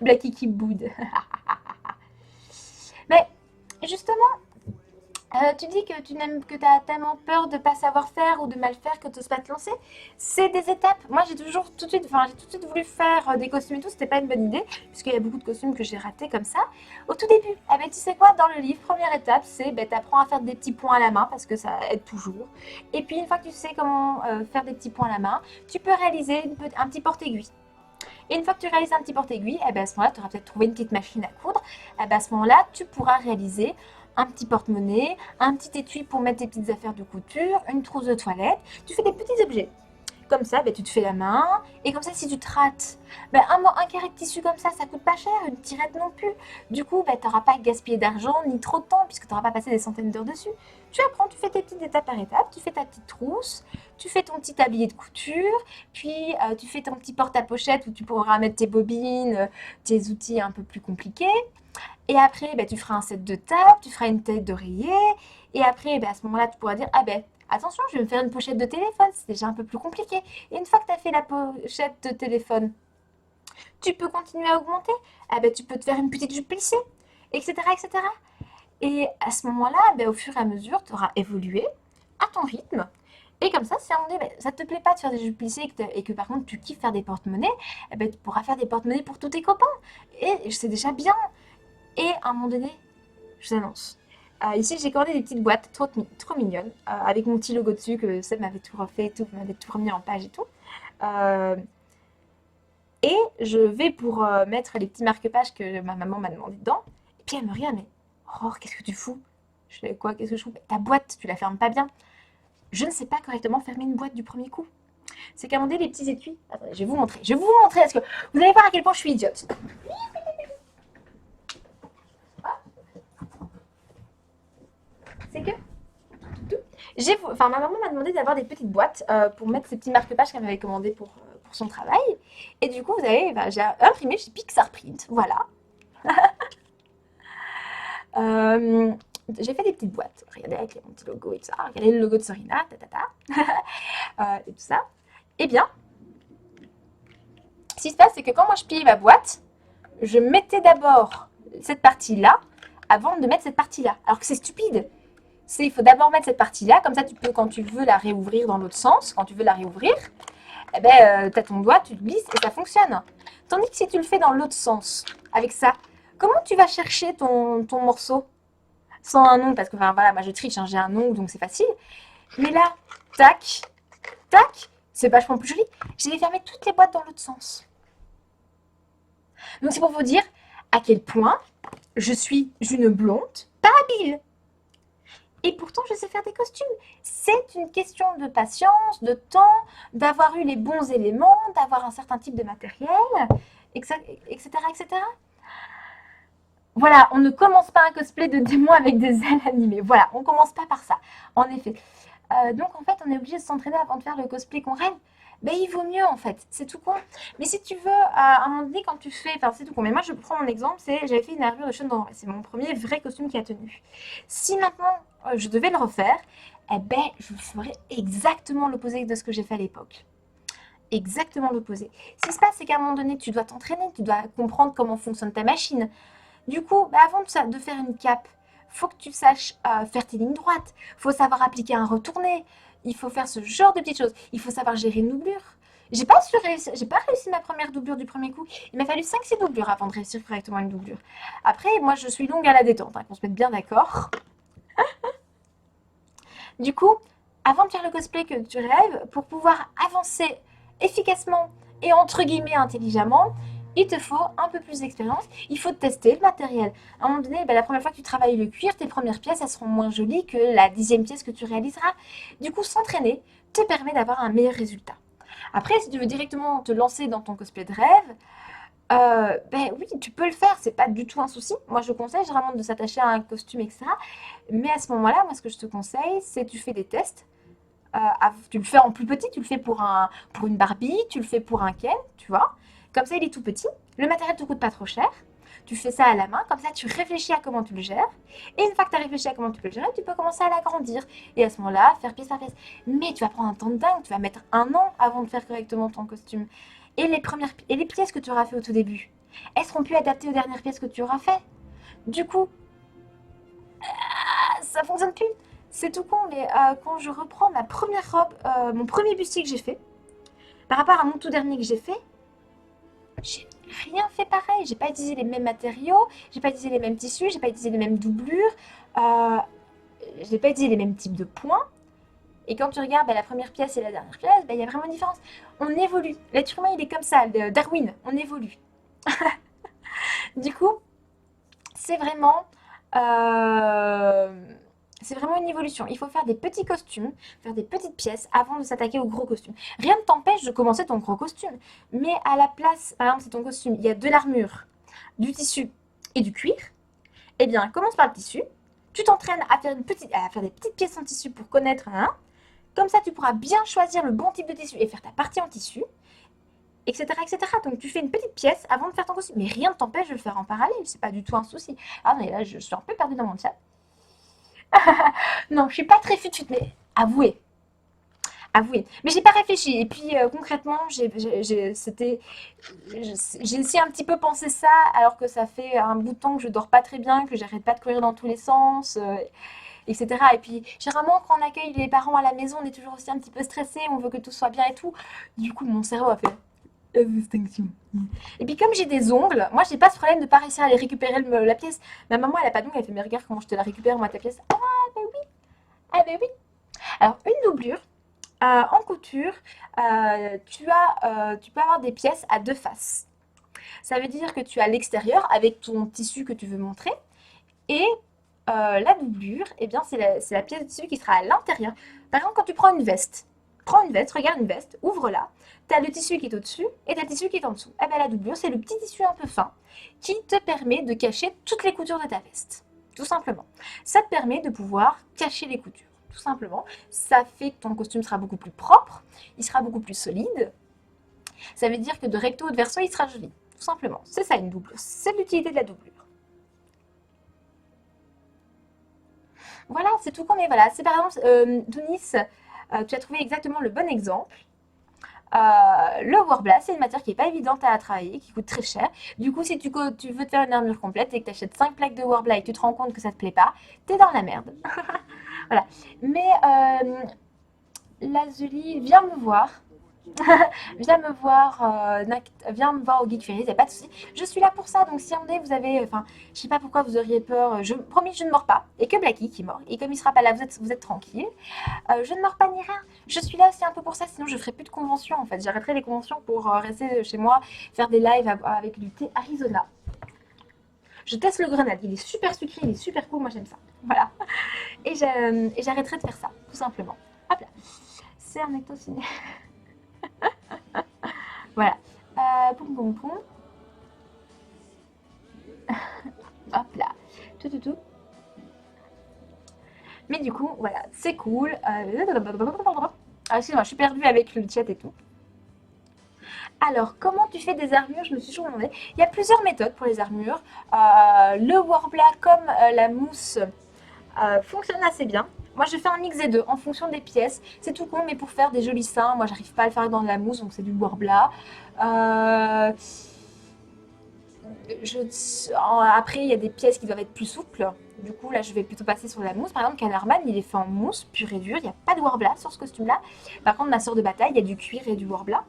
Blacky qui boude. Mais justement, tu dis que tu n'aimes que tu as tellement peur de pas savoir faire ou de mal faire que tu n'oses pas te lancer. C'est des étapes. Moi, j'ai toujours tout de suite, enfin, j'ai tout de suite voulu faire des costumes et tout. C'était pas une bonne idée puisqu'il y a beaucoup de costumes que j'ai ratés comme ça. Au tout début, eh ben, tu sais quoi, dans le livre, première étape, c'est ben, tu apprends à faire des petits points à la main parce que ça aide toujours. Et puis une fois que tu sais comment faire des petits points à la main, tu peux réaliser un petit porte-aiguille. Et une fois que tu réalises un petit porte-aiguille, eh ben à ce moment-là, tu auras peut-être trouvé une petite machine à coudre. Eh ben à ce moment-là, tu pourras réaliser un petit porte-monnaie, un petit étui pour mettre tes petites affaires de couture, une trousse de toilette. Tu fais des petits objets. Comme ça, ben, tu te fais la main. Et comme ça, si tu te rates, ben, un carré de tissu comme ça coûte pas cher, une tirette non plus. Du coup, ben, tu n'auras pas gaspillé d'argent ni trop de temps puisque tu n'auras pas passé des centaines d'heures dessus. Tu apprends, tu fais tes petites étapes par étape, tu fais ta petite trousse, tu fais ton petit tablier de couture, puis tu fais ton petit porte-à-pochette où tu pourras mettre tes bobines, tes outils un peu plus compliqués. Et après, ben, tu feras un set de table, tu feras une tête d'oreiller. Et après, ben, à ce moment-là, tu pourras dire, ah ben, attention, je vais me faire une pochette de téléphone, c'est déjà un peu plus compliqué. Et une fois que tu as fait la pochette de téléphone, tu peux continuer à augmenter. Ah ben, tu peux te faire une petite jupe plissée, etc., etc. Et à ce moment-là, ben, au fur et à mesure, tu auras évolué à ton rythme. Et comme ça, si à un moment donné, ben, ça ne te plaît pas de faire des jupes plissées et que par contre tu kiffes faire des porte-monnaies, eh ben, tu pourras faire des porte-monnaies pour tous tes copains. Et c'est déjà bien. Et à un moment donné, je vous annonce. Ici, j'ai commandé des petites boîtes trop mignonnes, avec mon petit logo dessus que Seb m'avait tout refait et tout, m'avait tout remis en page et tout. Euh, et je vais pour mettre les petits marque-pages que ma maman m'a demandé dedans. Et puis elle me regarde, mais Aurore, qu'est-ce que tu fous? Je fais quoi? Qu'est-ce que je fous? Ta boîte, tu la fermes pas bien. Je ne sais pas correctement fermer une boîte du premier coup. C'est commander les petits étuis. Attendez, je vais vous montrer. Je vais vous montrer parce que vous allez voir à quel point je suis idiote. C'est que enfin, ma maman m'a demandé d'avoir des petites boîtes pour mettre ces petits marque-pages qu'elle m'avait commandé pour son travail. Et du coup, vous avez, bah, j'ai imprimé chez Pixar Print. Voilà. Euh, j'ai fait des petites boîtes. Regardez avec mon petit logo et tout ça. Regardez le logo de Sorina, et tout ça. Eh bien, ce qui se passe, c'est que quand moi je pliais ma boîte, je mettais d'abord cette partie-là avant de mettre cette partie-là. Alors que c'est stupide. Il faut d'abord mettre cette partie-là, comme ça tu peux, quand tu veux la réouvrir dans l'autre sens, quand tu veux la réouvrir, eh ben, tu as ton doigt, tu le glisses et ça fonctionne. Tandis que si tu le fais dans l'autre sens, avec ça, comment tu vas chercher ton morceau sans un ongle? Parce que, enfin, voilà, moi je triche, hein, j'ai un ongle, donc c'est facile. Mais là, tac, tac, c'est vachement plus joli. J'ai fermé toutes les boîtes dans l'autre sens. Donc c'est pour vous dire à quel point je suis une blonde pas habile. Et pourtant, je sais faire des costumes. C'est une question de patience, de temps, d'avoir eu les bons éléments, d'avoir un certain type de matériel, etc., etc. Voilà, on ne commence pas un cosplay de démon avec des ailes animées. Voilà, on commence pas par ça, en effet. Donc en fait, on est obligé de s'entraîner avant de faire le cosplay qu'on rêve. Ben, il vaut mieux en fait, c'est tout con. Mais si tu veux, à un moment donné, quand tu fais, enfin c'est tout con. Mais moi, je prends mon exemple, j'avais fait une armure de Sean Connery. C'est mon premier vrai costume qui a tenu. Si maintenant je devais le refaire, eh ben, je ferais exactement l'opposé de ce que j'ai fait à l'époque. Exactement l'opposé. Ce qui se passe, c'est qu'à un moment donné, tu dois t'entraîner, tu dois comprendre comment fonctionne ta machine. Du coup, bah, avant de faire une cape, faut que tu saches faire tes lignes droites. Faut savoir appliquer un retourné. Il faut faire ce genre de petites choses. Il faut savoir gérer une doublure. J'ai pas réussi ma première doublure du premier coup. Il m'a fallu 5-6 doublures avant de réussir correctement une doublure. Après, moi, je suis longue à la détente, hein, qu'on se mette bien d'accord. Du coup, avant de faire le cosplay que tu rêves, pour pouvoir avancer efficacement et entre guillemets intelligemment, il te faut un peu plus d'expérience. Il faut tester le matériel. À un moment donné, la première fois que tu travailles le cuir, tes premières pièces, elles seront moins jolies que la 10e pièce que tu réaliseras. Du coup, s'entraîner te permet d'avoir un meilleur résultat. Après, si tu veux directement te lancer dans ton cosplay de rêve, oui, tu peux le faire, c'est pas du tout un souci. Moi, je conseille vraiment de s'attacher à un costume, etc. Mais à ce moment-là, moi, ce que je te conseille, c'est tu fais des tests Tu le fais en plus petit, tu le fais pour une Barbie, tu le fais pour un Ken, tu vois. Comme ça, il est tout petit. Le matériel ne te coûte pas trop cher. Tu fais ça à la main, comme ça tu réfléchis à comment tu le gères. Et une fois que tu as réfléchi à comment tu peux le gérer, tu peux commencer à l'agrandir. Et à ce moment-là, faire pièce par pièce. Mais tu vas prendre un temps de dingue, tu vas mettre 1 an avant de faire correctement ton costume. Et les pièces que tu auras fait au tout début, elles seront plus adaptées aux dernières pièces que tu auras fait. Du coup, ça fonctionne plus. C'est tout con, mais quand je reprends ma première robe, mon premier bustier que j'ai fait, par rapport à mon tout dernier que j'ai fait, j'ai rien fait pareil. J'ai pas utilisé les mêmes matériaux, j'ai pas utilisé les mêmes tissus, j'ai pas utilisé les mêmes doublures, euh, j'ai pas utilisé les mêmes types de points. Et quand tu regardes la première pièce et la dernière pièce, il y a vraiment une différence. On évolue. L'être humain, il est comme ça, Darwin, on évolue. Du coup, c'est vraiment, euh, c'est vraiment une évolution. Il faut faire des petits costumes, faire des petites pièces avant de s'attaquer aux gros costumes. Rien ne t'empêche de commencer ton gros costume. Mais à la place, par exemple, si ton costume, il y a de l'armure, du tissu et du cuir, eh bien, commence par le tissu. Tu t'entraînes à faire des petites pièces en tissu pour connaître un. Comme ça, tu pourras bien choisir le bon type de tissu et faire ta partie en tissu, etc., etc. Donc, tu fais une petite pièce avant de faire ton costume. Mais rien ne t'empêche de le faire en parallèle. C'est pas du tout un souci. Ah, mais là, je suis un peu perdue dans mon chat. Non, je suis pas très fut-fut, mais avouez, avouez. Mais j'ai pas réfléchi. Et puis concrètement, j'ai aussi un petit peu pensé ça, alors que ça fait un bout de temps que je dors pas très bien, que j'arrête pas de courir dans tous les sens, etc. Et puis généralement, quand on accueille les parents à la maison, on est toujours aussi un petit peu stressé, on veut que tout soit bien et tout. Du coup, mon cerveau a fait distinction. Et puis comme j'ai des ongles, moi j'ai pas ce problème de pas réussir à aller récupérer la pièce. Ma maman elle a pas d'ongles, elle fait mais regarde comment je te la récupère moi ta pièce. Ah ben oui, ah ben oui. Alors une doublure, en couture, tu peux avoir des pièces à deux faces. Ça veut dire que tu as l'extérieur avec ton tissu que tu veux montrer et la doublure, eh bien, c'est la pièce de tissu qui sera à l'intérieur. Par exemple, quand tu prends une veste, regarde une veste, ouvre-la, tu as le tissu qui est au-dessus et tu as le tissu qui est en dessous. Eh bien, la doublure, c'est le petit tissu un peu fin qui te permet de cacher toutes les coutures de ta veste. Tout simplement. Ça te permet de pouvoir cacher les coutures. Tout simplement. Ça fait que ton costume sera beaucoup plus propre, il sera beaucoup plus solide. Ça veut dire que de recto ou de verso, il sera joli. Tout simplement. C'est ça une doublure. C'est l'utilité de la doublure. Voilà, c'est tout con, mais voilà. C'est par exemple, Tunis, tu as trouvé exactement le bon exemple. Le Warbla, c'est une matière qui n'est pas évidente à travailler, qui coûte très cher. Du coup, si tu veux te faire une armure complète et que tu achètes 5 plaques de Warbla et que tu te rends compte que ça te plaît pas, t'es dans la merde. Voilà. Mais Lazuli, viens me voir. Viens me voir au Geek Ferries, y a pas de souci. Je suis là pour ça, donc si un day vous avez, enfin, je sais pas pourquoi vous auriez peur, promis, je ne mords pas. Et que Blacky qui mord. Et comme il sera pas là, vous êtes tranquille. Je ne mords pas ni rien. Je suis là aussi un peu pour ça, sinon je ferai plus de conventions en fait. J'arrêterai les conventions pour rester chez moi, faire des lives avec du thé Arizona. Je teste le grenade, il est super sucré, il est super cool, moi j'aime ça. Voilà. Et j'arrêterai de faire ça, tout simplement. Hop là. C'est un ecto ciné. Voilà. Poum poum poum. Hop là. Tout tout tout. Mais du coup, voilà, c'est cool. Ah, excuse-moi, je suis perdue avec le chat et tout. Alors, comment tu fais des armures? Je me suis toujours demandé. Il y a plusieurs méthodes pour les armures. Le Warbla comme la mousse fonctionne assez bien. Moi, je fais un mix des deux en fonction des pièces. C'est tout con, mais pour faire des jolis seins, moi, j'arrive pas à le faire dans de la mousse, donc c'est du Warbla. Euh, Après, il y a des pièces qui doivent être plus souples. Du coup, là, je vais plutôt passer sur la mousse. Par exemple, Calarman, il est fait en mousse, pur et dur. Il n'y a pas de Warbla sur ce costume-là. Par contre, ma sœur de bataille, il y a du cuir et du Warbla.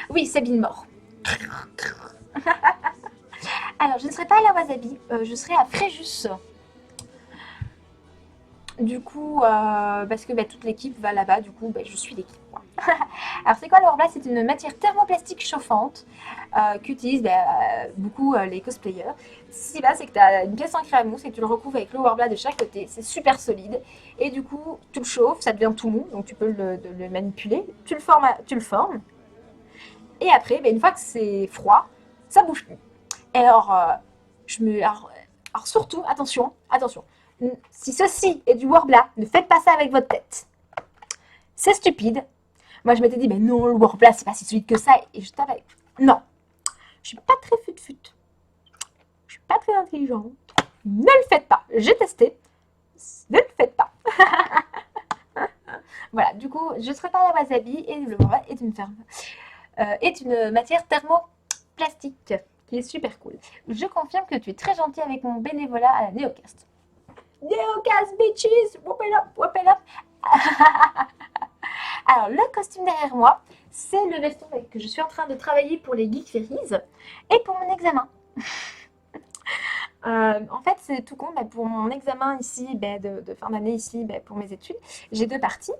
Oui, Sabine mort. Alors, je ne serai pas à la Wasabi, je serai à Fréjus. Du coup, parce que toute l'équipe va là-bas, du coup, je suis l'équipe. Alors, c'est quoi le Warbla? C'est une matière thermoplastique chauffante qu'utilisent beaucoup les cosplayers. Ce qui se passe, c'est que tu as une pièce en crème mousse et que tu le recouvres avec le Warbla de chaque côté. C'est super solide. Et du coup, tu le chauffes, ça devient tout mou, donc tu peux le manipuler. Tu le formes. Et après, une fois que c'est froid, ça bouge plus. Et alors, alors surtout, attention, attention. Si ceci est du Worbla, ne faites pas ça avec votre tête. C'est stupide. Moi, je m'étais dit, mais non, le Worbla, c'est pas si solide que ça. Et je t'avais... Non, je suis pas très fut-fut. Je suis pas très intelligente. Ne le faites pas. J'ai testé. Ne le faites pas. Voilà, du coup, je serai pas la wasabi et le Worbla est une matière thermoplastique qui est super cool. Je confirme que tu es très gentil avec mon bénévolat à la Néocast. Néocast, bitches! Whoop it up, whoop it up! Alors, le costume derrière moi, c'est le veston avec que je suis en train de travailler pour les Geek Fairies et pour mon examen. En fait, c'est tout con, pour mon examen ici, de fin d'année ici, pour mes études, j'ai deux parties.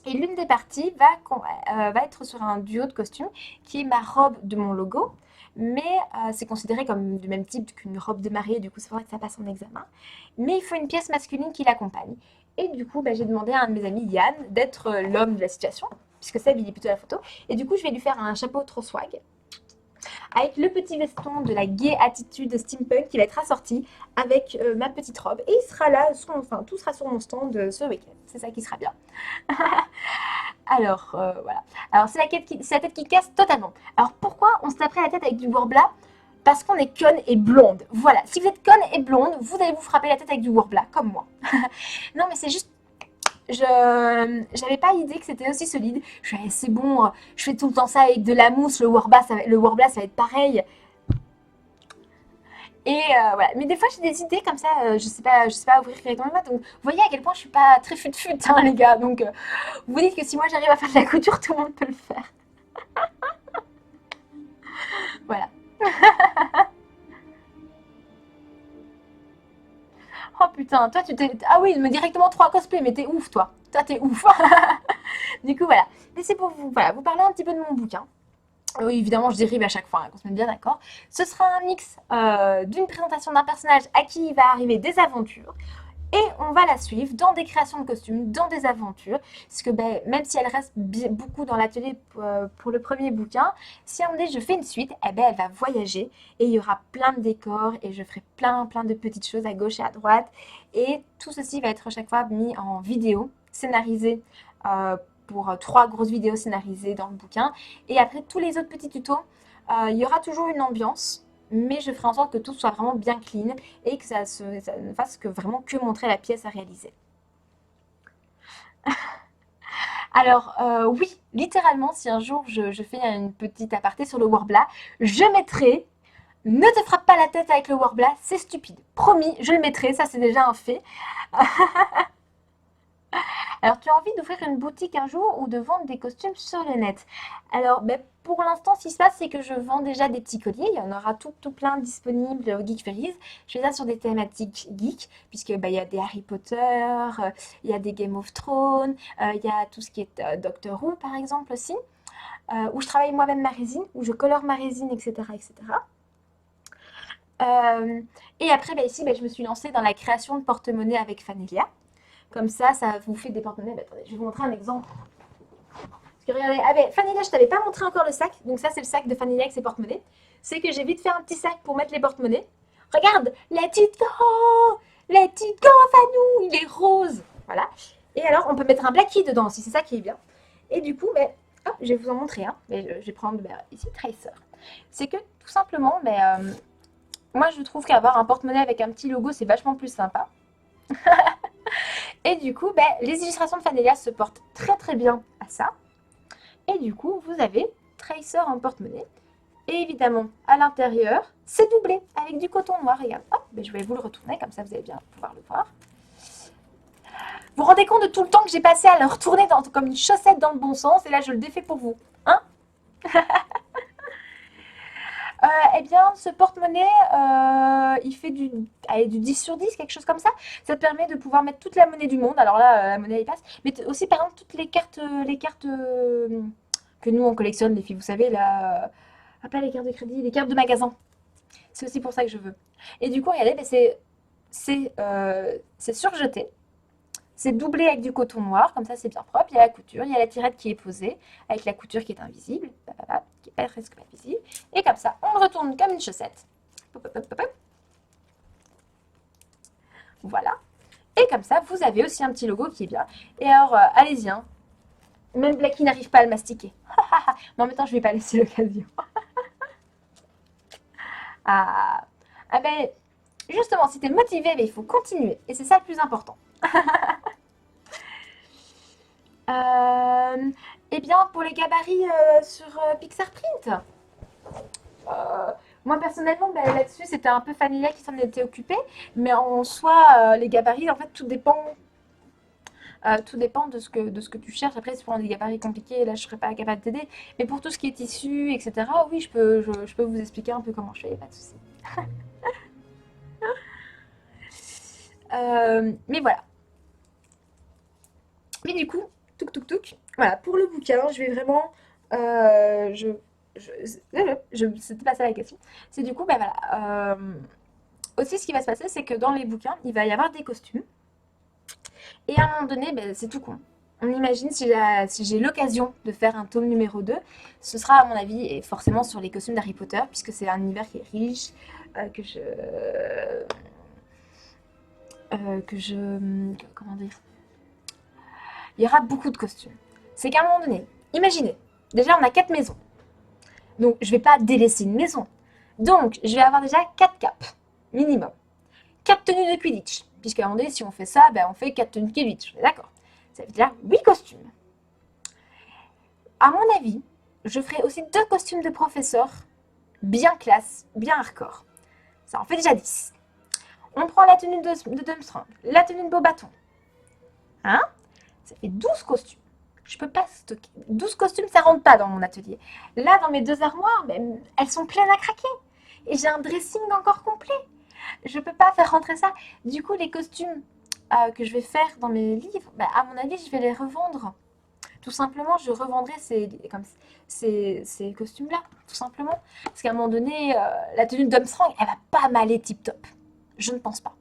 Et l'une des parties va être sur un duo de costumes qui est ma robe de mon logo, mais c'est considéré comme du même type qu'une robe de mariée, du coup, c'est vrai que ça passe en examen. Mais il faut une pièce masculine qui l'accompagne. Et du coup, j'ai demandé à un de mes amis, Yann, d'être l'homme de la situation, puisque Seb, il est plutôt à la photo. Et du coup, je vais lui faire un chapeau trop swag, avec le petit veston de la gay attitude steampunk qui va être assorti avec ma petite robe. Et il sera là, tout sera sur mon stand ce week-end. C'est ça qui sera bien. Alors, voilà. Alors, c'est la tête qui casse totalement. Alors, pourquoi on se taperait la tête avec du Worbla? Parce qu'on est conne et blonde. Voilà. Si vous êtes conne et blonde, vous allez vous frapper la tête avec du Worbla, comme moi. Non, mais c'est juste... J'avais pas idée que c'était aussi solide. Je suis c'est bon, je fais tout le temps ça avec de la mousse, le Worbla, ça va être pareil. Et voilà. Mais des fois, j'ai des idées comme ça, je sais pas ouvrir correctement les maths. Donc, vous voyez à quel point je suis pas très fut-fut, hein, les gars. Donc, vous dites que si moi j'arrive à faire de la couture, tout le monde peut le faire. Voilà. Oh putain, toi tu t'es... Ah oui, mais directement 3 cosplays, mais t'es ouf, toi. Toi, t'es ouf. Du coup, voilà. Mais c'est pour vous, voilà, vous parler un petit peu de mon bouquin. Oui, évidemment, je dérive à chaque fois, hein, qu'on se mette bien d'accord. Ce sera un mix d'une présentation d'un personnage à qui il va arriver des aventures. Et on va la suivre dans des créations de costumes, dans des aventures. Parce que même si elle reste beaucoup dans l'atelier pour le premier bouquin, si un moment donné je fais une suite, elle va voyager. Et il y aura plein de décors et je ferai plein de petites choses à gauche et à droite. Et tout ceci va être à chaque fois mis en vidéo, scénarisé pour 3 grosses vidéos scénarisées dans le bouquin. Et après tous les autres petits tutos, il y aura toujours une ambiance. Mais je ferai en sorte que tout soit vraiment bien clean et que ça ne fasse que vraiment que montrer la pièce à réaliser. Alors oui, littéralement, si un jour je fais une petite aparté sur le Worbla, je mettrai « Ne te frappe pas la tête avec le Worbla, c'est stupide ». Promis, je le mettrai, ça c'est déjà un fait. Alors, tu as envie d'ouvrir une boutique un jour ou de vendre des costumes sur le net? Alors, pour l'instant, ce qui se passe, c'est que je vends déjà des petits colliers. Il y en aura tout plein disponibles au Geek Fairies. Je fais ça sur des thématiques geek, puisque il y a des Harry Potter, il y a des Game of Thrones, il y a tout ce qui est Doctor Who, par exemple, aussi, où je travaille moi-même ma résine, où je colore ma résine, etc., etc. Et après, ici, je me suis lancée dans la création de porte-monnaie avec Fanelia. Comme ça vous fait des porte-monnaies. Attendez, je vais vous montrer un exemple. Parce que regardez, Fanelia, je t'avais pas montré encore le sac. Donc ça, c'est le sac de Fanelia avec ses porte-monnaies. C'est que j'ai vite fait un petit sac pour mettre les porte-monnaies. Regarde, let it go, let it go, Fanou, il est rose. Voilà. Et alors, on peut mettre un Blackie dedans aussi, c'est ça qui est bien. Et du coup, hop, je vais vous en montrer un. Je vais prendre ici Tracer. C'est que tout simplement, moi je trouve qu'avoir un porte-monnaie avec un petit logo, c'est vachement plus sympa. Et du coup, les illustrations de Fanelia se portent très bien à ça. Et du coup, vous avez Tracer en porte-monnaie. Et évidemment, à l'intérieur, c'est doublé avec du coton noir. Regarde, hop, je vais vous le retourner, comme ça vous allez bien pouvoir le voir. Vous vous rendez compte de tout le temps que j'ai passé à le retourner comme une chaussette dans le bon sens. Et là, je le défais pour vous. Hein? Eh bien, ce porte-monnaie, il fait du 10 sur 10, quelque chose comme ça. Ça te permet de pouvoir mettre toute la monnaie du monde. Alors là, la monnaie, elle passe. Mais aussi, par exemple, toutes les cartes que nous, on collectionne, les filles, vous savez, là, pas les cartes de crédit, les cartes de magasin. C'est aussi pour ça que je veux. Et du coup, regardez, c'est surjeté. C'est doublé avec du coton noir, comme ça c'est bien propre. Il y a la couture, il y a la tirette qui est posée, avec la couture qui est invisible, qui est presque pas visible. Et comme ça, on le retourne comme une chaussette. Voilà. Et comme ça, vous avez aussi un petit logo qui est bien. Et alors, allez-y, hein. Même Blacky n'arrive pas à le mastiquer. Mais en même temps, je ne vais pas laisser l'occasion. Ah, ah ben, justement, si tu es motivé, ben, il faut continuer. Et c'est ça le plus important. Euh, eh bien, pour les gabarits sur Pixarprint, euh, moi personnellement, ben, là-dessus, c'était un peu Fanila qui s'en était occupée. Mais en soi, les gabarits, en fait, tout dépend de ce que tu cherches. Après, si tu prends des gabarits compliqués, là, je ne serais pas capable de t'aider. Mais pour tout ce qui est tissu, etc., oui, je peux vous expliquer un peu comment je fais, pas de souci. Mais voilà. Mais du coup, touk touk touk. Voilà, pour le bouquin, je vais vraiment. Je, c'était pas ça la question. C'est du coup, bah voilà. Aussi, ce qui va se passer, c'est que dans les bouquins, il va y avoir des costumes. Et à un moment donné, ben, c'est tout con. On imagine si j'ai l'occasion de faire un tome numéro 2, ce sera à mon avis et forcément sur les costumes d'Harry Potter, puisque c'est un univers qui est riche, comment dire, il y aura beaucoup de costumes. C'est qu'à un moment donné, imaginez, déjà on a 4 maisons, donc je ne vais pas délaisser une maison. Donc je vais avoir déjà 4 capes, minimum. 4 tenues de Quidditch, puisqu'à un moment donné, si on fait ça, ben, on fait 4 tenues de Quidditch, d'accord. Ça veut dire 8 costumes. À mon avis, je ferai aussi 2 costumes de professeur, bien classe, bien hardcore. Ça en fait déjà 10. On prend la tenue de Durmstrang, la tenue de Beauxbatons. Hein? Ça fait 12 costumes. Je peux pas stocker. 12 costumes, ça rentre pas dans mon atelier. Là, dans mes 2 armoires, ben, elles sont pleines à craquer. Et j'ai un dressing encore complet. Je peux pas faire rentrer ça. Du coup, les costumes que je vais faire dans mes livres, ben, à mon avis, je vais les revendre. Tout simplement, je revendrai ces costumes-là, tout simplement. Parce qu'à un moment donné, la tenue de Durmstrang, elle va pas m'aller tip-top. Je ne pense pas.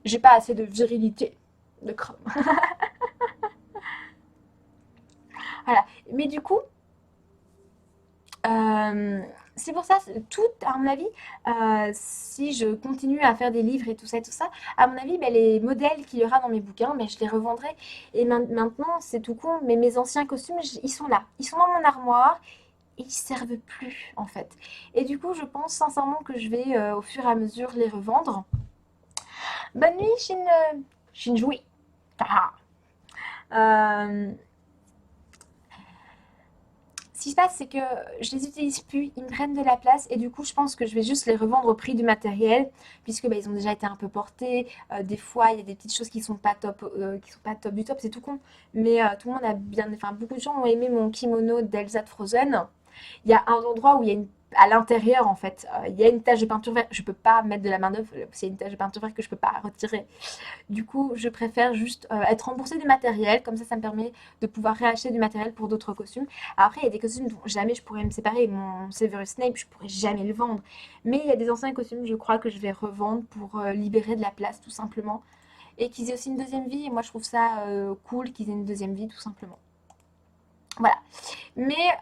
J'ai pas assez de virilité de crâne. Voilà. Mais du coup, c'est pour ça, tout, à mon avis, si je continue à faire des livres et tout ça, à mon avis, ben, les modèles qu'il y aura dans mes bouquins, ben, je les revendrai. Et maintenant, c'est tout con, mais mes anciens costumes, ils sont là. Ils sont dans mon armoire et ils servent plus, en fait. Et du coup, je pense sincèrement que je vais, au fur et à mesure, les revendre. Bonne nuit, Shinjui. Ah. Euh, Ce qui se passe, c'est que je les utilise plus, ils me prennent de la place et du coup, je pense que je vais juste les revendre au prix du matériel puisque bah, ils ont déjà été un peu portés. Des fois, il y a des petites choses qui sont pas top du top, c'est tout con. Mais tout le monde a bien, enfin, beaucoup de gens ont aimé mon kimono d'Elsa de Frozen. Il y a un endroit où il y a à l'intérieur en fait, il y a une tache de peinture verte. Je peux pas mettre de la main d'œuvre, c'est une tache de peinture verte que je peux pas retirer. Du coup, je préfère juste être remboursée du matériel, comme ça me permet de pouvoir réacheter du matériel pour d'autres costumes. Après, il y a des costumes dont jamais je pourrais me séparer. Mon Severus Snape, je pourrais jamais le vendre. Mais il y a des anciens costumes, je crois, que je vais revendre pour libérer de la place, tout simplement. Et qu'ils aient aussi une deuxième vie. Et moi, je trouve ça cool qu'ils aient une deuxième vie, tout simplement. Voilà. Mais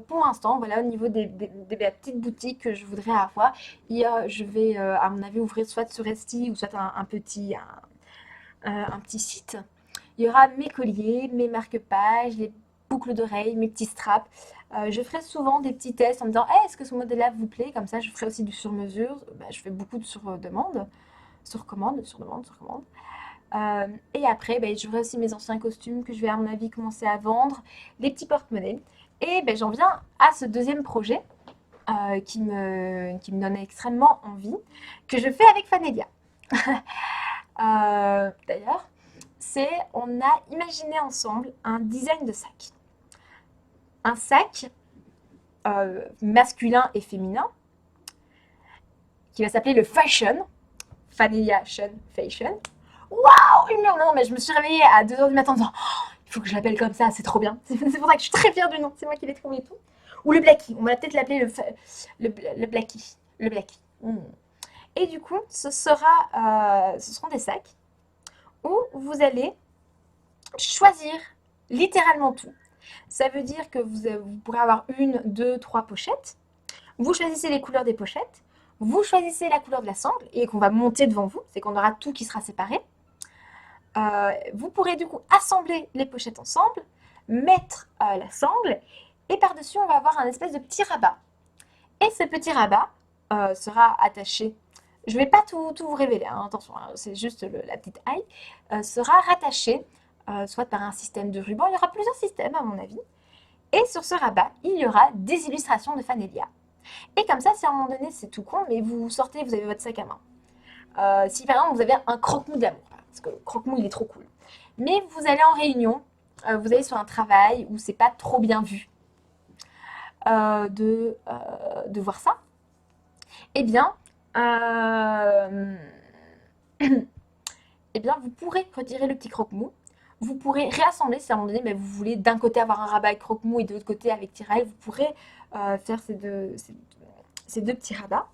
pour l'instant, voilà, au niveau des petites boutiques que je voudrais avoir, je vais, à mon avis, ouvrir soit sur Etsy ou soit un petit site. Il y aura mes colliers, mes marque-pages, les boucles d'oreilles, mes petits straps. Je ferai souvent des petits tests en me disant hey, est-ce que ce modèle-là vous plaît? Comme ça, je ferai aussi du sur-mesure. Bah, je fais beaucoup de sur-demande, sur commande, sur demande, sur commande. Et après, bah, je ferai aussi mes anciens costumes que je vais, à mon avis, commencer à vendre, les petits porte-monnaies. Et bah, j'en viens à ce deuxième projet qui me donne extrêmement envie, que je fais avec Fanelia. D'ailleurs, on a imaginé ensemble un design de sac. Un sac masculin et féminin qui va s'appeler le Fashion. Vanilla Fashion. Waouh! Non, mais je me suis réveillée à 2h du matin en disant oh, il faut que je l'appelle comme ça, c'est trop bien. C'est pour ça que je suis très fière du nom, c'est moi qui l'ai trouvé et tout. Ou le Blacky, on va peut-être l'appeler le Blacky. Le Blacky. Et du coup, ce seront des sacs où vous allez choisir littéralement tout. Ça veut dire que vous pourrez avoir 1, 2, 3 pochettes. Vous choisissez les couleurs des pochettes. Vous choisissez la couleur de la sangle et qu'on va monter devant vous. C'est qu'on aura tout qui sera séparé. Vous pourrez du coup assembler les pochettes ensemble, mettre la sangle, et par-dessus, on va avoir un espèce de petit rabat. Et ce petit rabat sera attaché. Je ne vais pas tout vous révéler, hein, attention, hein, c'est juste la petite haille. Sera rattaché soit par un système de ruban. Il y aura plusieurs systèmes à mon avis. Et sur ce rabat, il y aura des illustrations de Fanelia. Et comme ça, si à un moment donné, c'est tout con, mais vous sortez, vous avez votre sac à main. Si par exemple, vous avez un croque-mou d'amour, parce que le croque-mou, il est trop cool. Mais vous allez en réunion, vous allez sur un travail où c'est pas trop bien vu de voir ça. Eh bien, eh bien, vous pourrez retirer le petit croque-mou. Vous pourrez réassembler si à un moment donné, mais vous voulez d'un côté avoir un rabat avec croque-mou et de l'autre côté avec tirail. Vous pourrez faire ces deux petits rabats.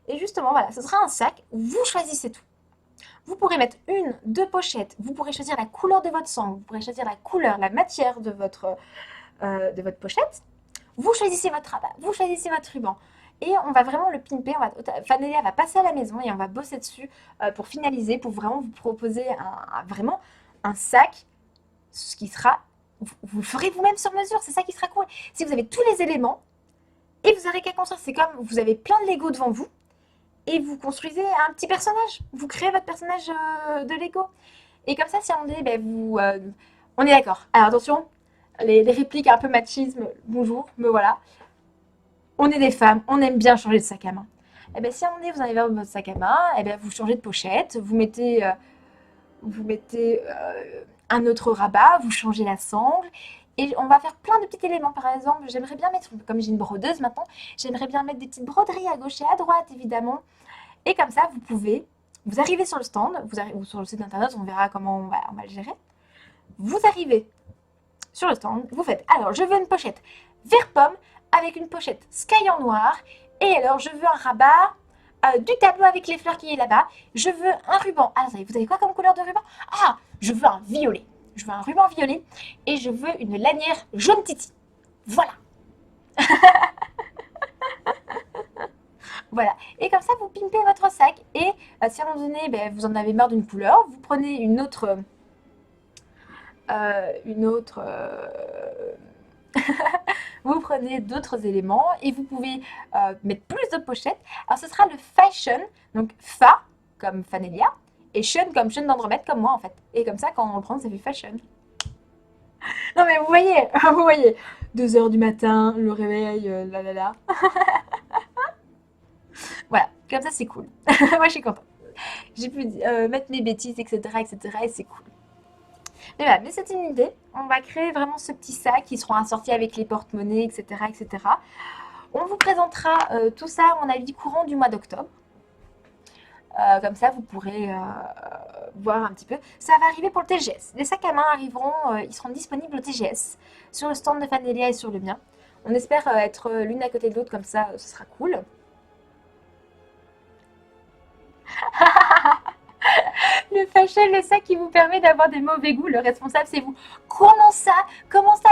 Et justement, voilà, ce sera un sac où vous choisissez tout. Vous pourrez mettre une, deux pochettes. Vous pourrez choisir la couleur de votre sangle. Vous pourrez choisir la couleur, la matière de votre pochette. Vous choisissez votre rabat. Vous choisissez votre ruban. Et on va vraiment le pimper. Fanelia va passer à la maison et on va bosser dessus pour finaliser, pour vraiment vous proposer vraiment un sac, ce qui sera, vous le ferez vous-même sur mesure, c'est ça qui sera cool. Si vous avez tous les éléments et vous n'aurez qu'à construire, c'est comme vous avez plein de Lego devant vous et vous construisez un petit personnage. Vous créez votre personnage de Lego. Et comme ça, si on dit, ben, on est d'accord. Alors attention, les répliques un peu machisme, bonjour, me voilà. On est des femmes, on aime bien changer de sac à main. Et bien si à un moment donné vous arrivez à votre sac à main, et bien vous changez de pochette, vous mettez un autre rabat, vous changez la sangle, et on va faire plein de petits éléments. Par exemple, j'aimerais bien mettre, comme j'ai une brodeuse maintenant, j'aimerais bien mettre des petites broderies à gauche et à droite évidemment. Et comme ça, vous arrivez sur le stand, ou sur le site internet, on verra comment on va le gérer. Vous arrivez sur le stand, vous faites, alors je veux une pochette vert pomme avec une pochette sky en noir, et alors je veux un rabat du tableau avec les fleurs qui est là-bas, je veux un ruban. Ah, vous avez quoi comme couleur de ruban? Ah, je veux un violet. Je veux un ruban violet et je veux une lanière jaune titi. Voilà. Voilà. Et comme ça, vous pimpez votre sac. Et si à un moment donné, ben, vous en avez marre d'une couleur, vous prenez une autre vous prenez d'autres éléments et vous pouvez mettre plus de pochettes. Alors ce sera le fashion, donc fa comme Fanelia et Sean comme Sean d'Andromède comme moi en fait. Et comme ça quand on le prend ça fait fashion. Non mais vous voyez, vous voyez, 2 heures du matin, le réveil, là là là. Voilà, comme ça c'est cool. Moi je suis contente. J'ai pu mettre mes bêtises, etc. etc. et c'est cool. Mais voilà, mais c'est une idée. On va créer vraiment ce petit sac qui seront assortis avec les porte-monnaies, etc., etc. On vous présentera tout ça, à mon avis, courant du mois d'octobre. Comme ça, vous pourrez voir un petit peu. Ça va arriver pour le TGS. Les sacs à main arriveront, ils seront disponibles au TGS, sur le stand de Fanelia et sur le mien. On espère être l'une à côté de l'autre, comme ça, ce sera cool. Le fashion, le sac qui vous permet d'avoir des mauvais goûts, le responsable c'est vous. Comment ça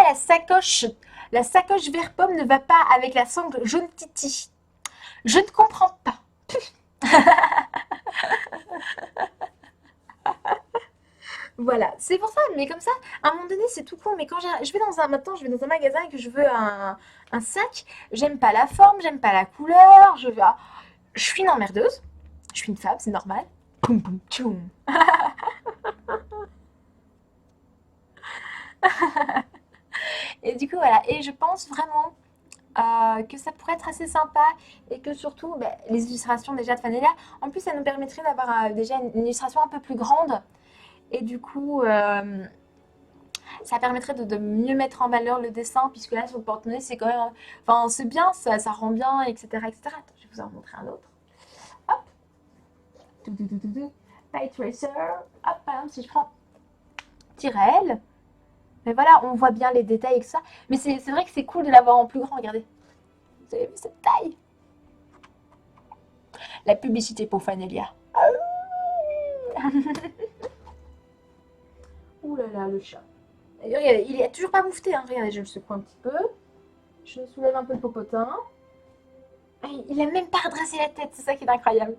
la sacoche vert pomme ne va pas avec la sangle jaune titi? Je ne comprends pas. Voilà, c'est pour ça, mais comme ça, à un moment donné, c'est tout con. Mais quand je vais dans un magasin et que je veux un sac, j'aime pas la forme, j'aime pas la couleur, je suis une emmerdeuse, je suis une femme, c'est normal. Poum poum tchoum. Et du coup, voilà. Et je pense vraiment que ça pourrait être assez sympa et que surtout, bah, les illustrations déjà de Fanelia, en plus, ça nous permettrait d'avoir déjà une illustration un peu plus grande. Et du coup, ça permettrait de mieux mettre en valeur le dessin, puisque là, sur le porte-monnaie, c'est quand même. Enfin, c'est bien, ça rend bien, etc. etc. Attends, je vais vous en montrer un autre. Hop. Light Tracer. Hop, par exemple, si je prends Tyrell. Mais voilà, on voit bien les détails et tout ça. Mais c'est vrai que c'est cool de l'avoir en plus grand, regardez. Vous avez vu cette taille? La publicité pour Fanelia. Ouh là là, le chat. Et regardez, il est toujours pas moufté, hein. Regardez, je le secoue un petit peu. Je soulève un peu le popotin. Ah, il a même pas redressé la tête, c'est ça qui est incroyable.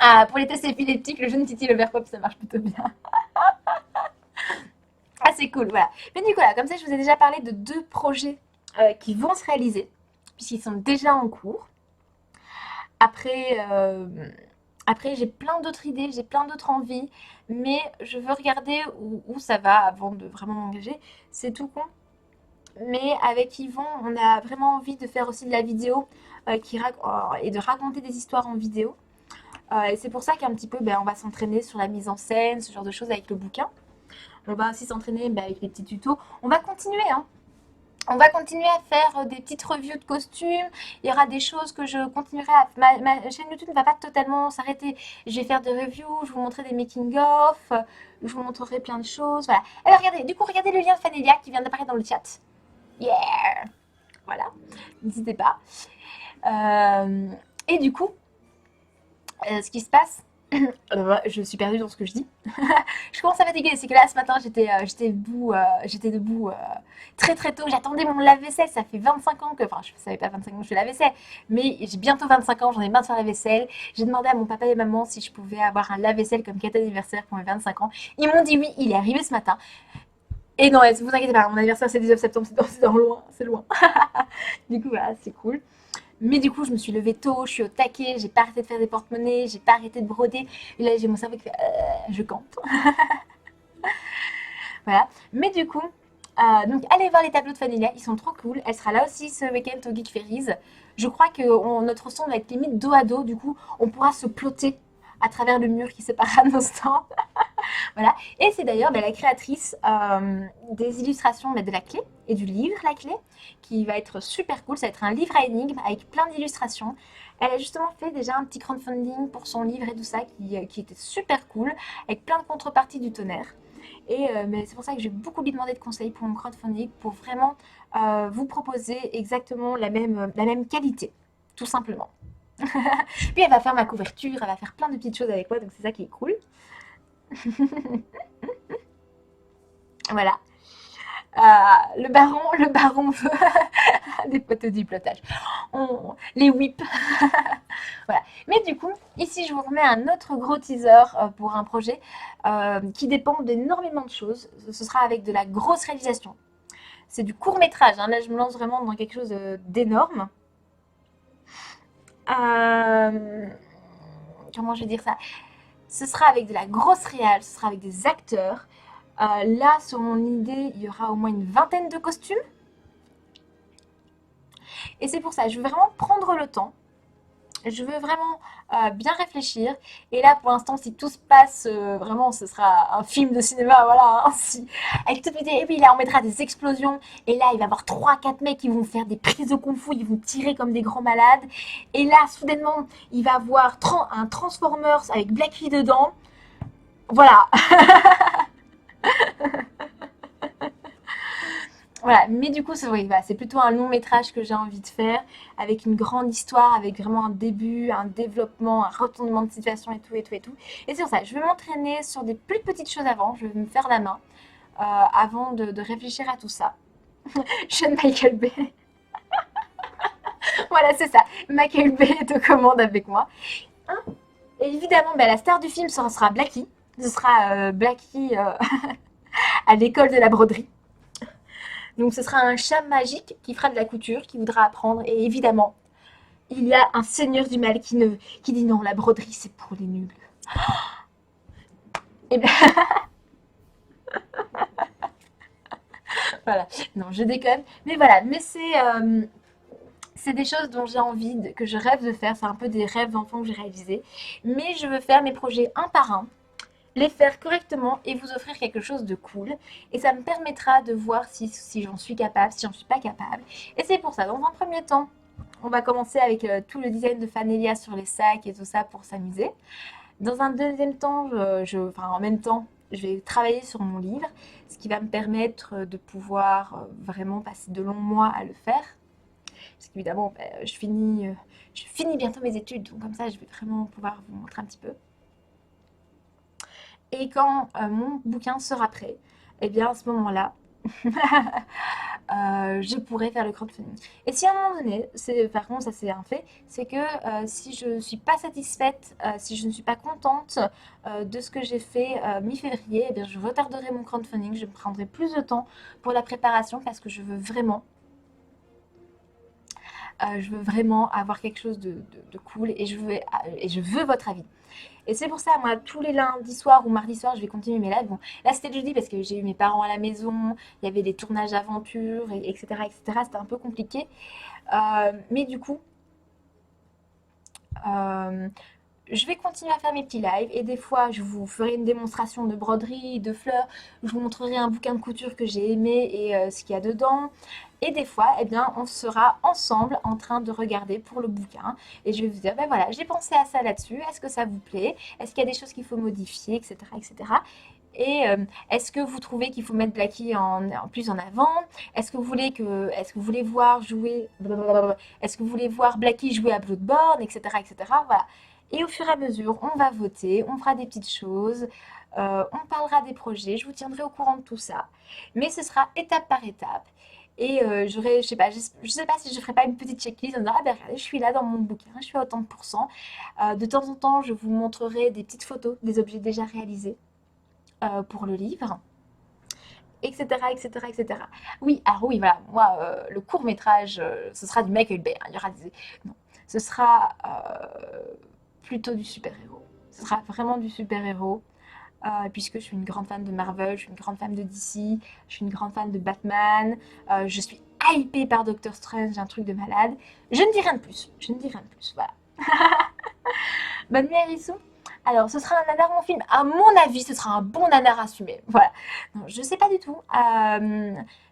Ah, pour les tests épileptiques, le jeune Titi Loverpop, ça marche plutôt bien. Ah, c'est cool, voilà. Mais du coup, voilà, comme ça, je vous ai déjà parlé de 2 projets qui vont se réaliser, puisqu'ils sont déjà en cours. Après, après j'ai plein d'autres idées, j'ai plein d'autres envies, mais je veux regarder où ça va avant de vraiment m'engager. C'est tout con. Mais avec Yvon, on a vraiment envie de faire aussi de la vidéo et de raconter des histoires en vidéo. Et c'est pour ça qu'un petit peu, ben, on va s'entraîner sur la mise en scène, ce genre de choses avec le bouquin. On va aussi s'entraîner ben, avec les petits tutos. On va continuer, hein. On va continuer à faire des petites reviews de costumes. Il y aura des choses que je continuerai à... Ma chaîne YouTube ne va pas totalement s'arrêter. Je vais faire des reviews, je vous montrer des making-of, je vous montrerai plein de choses. Voilà. Alors regardez, du coup, regardez le lien de Fanelia qui vient d'apparaître dans le chat. Yeah! Voilà, n'hésitez pas. Euh, et du coup, ce qui se passe, je suis perdue dans ce que je dis. Je commence à fatiguer, c'est que là ce matin j'étais debout très très tôt, j'attendais mon lave-vaisselle, ça fait 25 ans que, enfin je ne savais pas 25 ans que je fais la vaisselle, mais j'ai bientôt 25 ans, j'en ai marre de faire la vaisselle. J'ai demandé à mon papa et maman si je pouvais avoir un lave-vaisselle comme cadeau d'anniversaire pour mes 25 ans. Ils m'ont dit oui, il est arrivé ce matin. Et non, vous inquiétez pas, mon anniversaire c'est le 19 septembre, c'est dans loin, c'est loin. Du coup voilà, c'est cool. Mais du coup, je me suis levée tôt, je suis au taquet, j'ai pas arrêté de faire des porte-monnaies, j'ai pas arrêté de broder. Et là, j'ai mon cerveau qui fait je campe. Voilà. Mais du coup, donc allez voir les tableaux de Fanelia, ils sont trop cool. Elle sera là aussi ce week-end au Geek Ferries. Je crois que notre son va être limite dos à dos, du coup, on pourra se plotter à travers le mur qui séparera nos stands. Voilà. Et c'est d'ailleurs la créatrice des illustrations de la clé et du livre La Clé, qui va être super cool. Ça va être un livre à énigmes avec plein d'illustrations. Elle a justement fait déjà un petit crowdfunding pour son livre et tout ça, qui était super cool, avec plein de contreparties du tonnerre. Et mais c'est pour ça que j'ai beaucoup lui demandé de conseils pour mon crowdfunding, pour vraiment vous proposer exactement la même qualité, tout simplement. Puis elle va faire ma couverture, elle va faire plein de petites choses avec moi, donc c'est ça qui est cool. Voilà. Le baron veut des poteaux du plotage. Les whips. Voilà. Mais du coup, ici, je vous remets un autre gros teaser pour un projet qui dépend d'énormément de choses. Ce sera avec de la grosse réalisation. C'est du court métrage. Hein. Là, je me lance vraiment dans quelque chose d'énorme. Euh, comment je vais dire ça? Ce sera avec de la grosse réal, ce sera avec des acteurs. Là, sur mon idée, il y aura au moins une vingtaine de costumes. Et c'est pour ça, je veux vraiment prendre le temps. Je veux vraiment bien réfléchir. Et là, pour l'instant, si tout se passe vraiment, ce sera un film de cinéma, voilà. Hein, avec toutes mes... Et puis là, on mettra des explosions. Et là, il va y avoir 3 4 mecs qui vont faire des prises de kung-fu. Ils vont tirer comme des grands malades. Et là, soudainement, il va y avoir un Transformers avec Blacky dedans. Voilà. Voilà, mais du coup, oui, voilà, c'est plutôt un long métrage que j'ai envie de faire, avec une grande histoire, avec vraiment un début, un développement, un retournement de situation et tout, et tout, et tout. Et c'est pour ça, je vais m'entraîner sur des plus petites choses avant, je vais me faire la main, avant de réfléchir à tout ça. Jeune Michael Bay. Voilà, c'est ça. Michael Bay est aux commandes avec moi. Hein. Et évidemment, bah, la star du film, ce sera Blacky. Ce sera Blacky à l'école de la broderie. Donc ce sera un chat magique qui fera de la couture, qui voudra apprendre. Et évidemment, il y a un seigneur du mal qui dit non, la broderie c'est pour les nuls. Et bien voilà, non je déconne. Mais voilà, mais c'est des choses dont j'ai envie, que je rêve de faire. C'est un peu des rêves d'enfant que j'ai réalisés. Mais je veux faire mes projets un par un, les faire correctement et vous offrir quelque chose de cool. Et ça me permettra de voir si j'en suis capable, si j'en suis pas capable. Et c'est pour ça, dans un premier temps, on va commencer avec tout le design de Fanelia sur les sacs et tout ça pour s'amuser. Dans un deuxième temps, enfin en même temps, je vais travailler sur mon livre, ce qui va me permettre de pouvoir vraiment passer de longs mois à le faire. Parce qu'évidemment, je finis bientôt mes études, donc comme ça, je vais vraiment pouvoir vous montrer un petit peu. Et quand mon bouquin sera prêt, eh bien à ce moment-là, je pourrais faire le crowdfunding. Et si à un moment donné, par contre ça c'est un fait, c'est que si je ne suis pas satisfaite, si je ne suis pas contente de ce que j'ai fait mi-février, eh bien je retarderai mon crowdfunding, je prendrai plus de temps pour la préparation parce que je veux vraiment avoir quelque chose de cool et je veux votre avis. Et c'est pour ça, moi, tous les lundis soirs ou mardis soirs, je vais continuer mes lives. Bon, là, c'était le jeudi parce que j'ai eu mes parents à la maison, il y avait des tournages d'aventures, etc., etc. C'était un peu compliqué. Mais du coup, euh, je vais continuer à faire mes petits lives et des fois, je vous ferai une démonstration de broderie, de fleurs. Je vous montrerai un bouquin de couture que j'ai aimé et ce qu'il y a dedans. Et des fois, eh bien, on sera ensemble en train de regarder pour le bouquin. Et je vais vous dire, ben voilà, j'ai pensé à ça là-dessus. Est-ce que ça vous plaît? Est-ce qu'il y a des choses qu'il faut modifier, etc., etc. Et est-ce que vous trouvez qu'il faut mettre Blacky en plus en avant? Est-ce que vous voulez voir jouer, est-ce que vous voulez voir Blacky jouer à Bloodborne, etc., etc. Voilà. Et au fur et à mesure, on va voter, on fera des petites choses, on parlera des projets, je vous tiendrai au courant de tout ça. Mais ce sera étape par étape. Et j'aurai, je sais pas si je ferai pas une petite checklist en disant, ah ben regardez, je suis là dans mon bouquin, je suis à autant de pourcents. De temps en temps, je vous montrerai des petites photos des objets déjà réalisés pour le livre, etc., etc., etc. Oui, alors oui, voilà, moi, le court-métrage, ce sera du Michael Bay, hein, il y aura des... Non, ce sera plutôt du super-héros. Ce sera vraiment du super-héros, puisque je suis une grande fan de Marvel, je suis une grande fan de DC, je suis une grande fan de Batman, je suis hypée par Doctor Strange, un truc de malade. Je ne dis rien de plus, je ne dis rien de plus, voilà. Bonne nuit Hérissou. Alors, ce sera un nanar mon film. À mon avis, ce sera un bon nanar assumé. Voilà. Non, je sais pas du tout.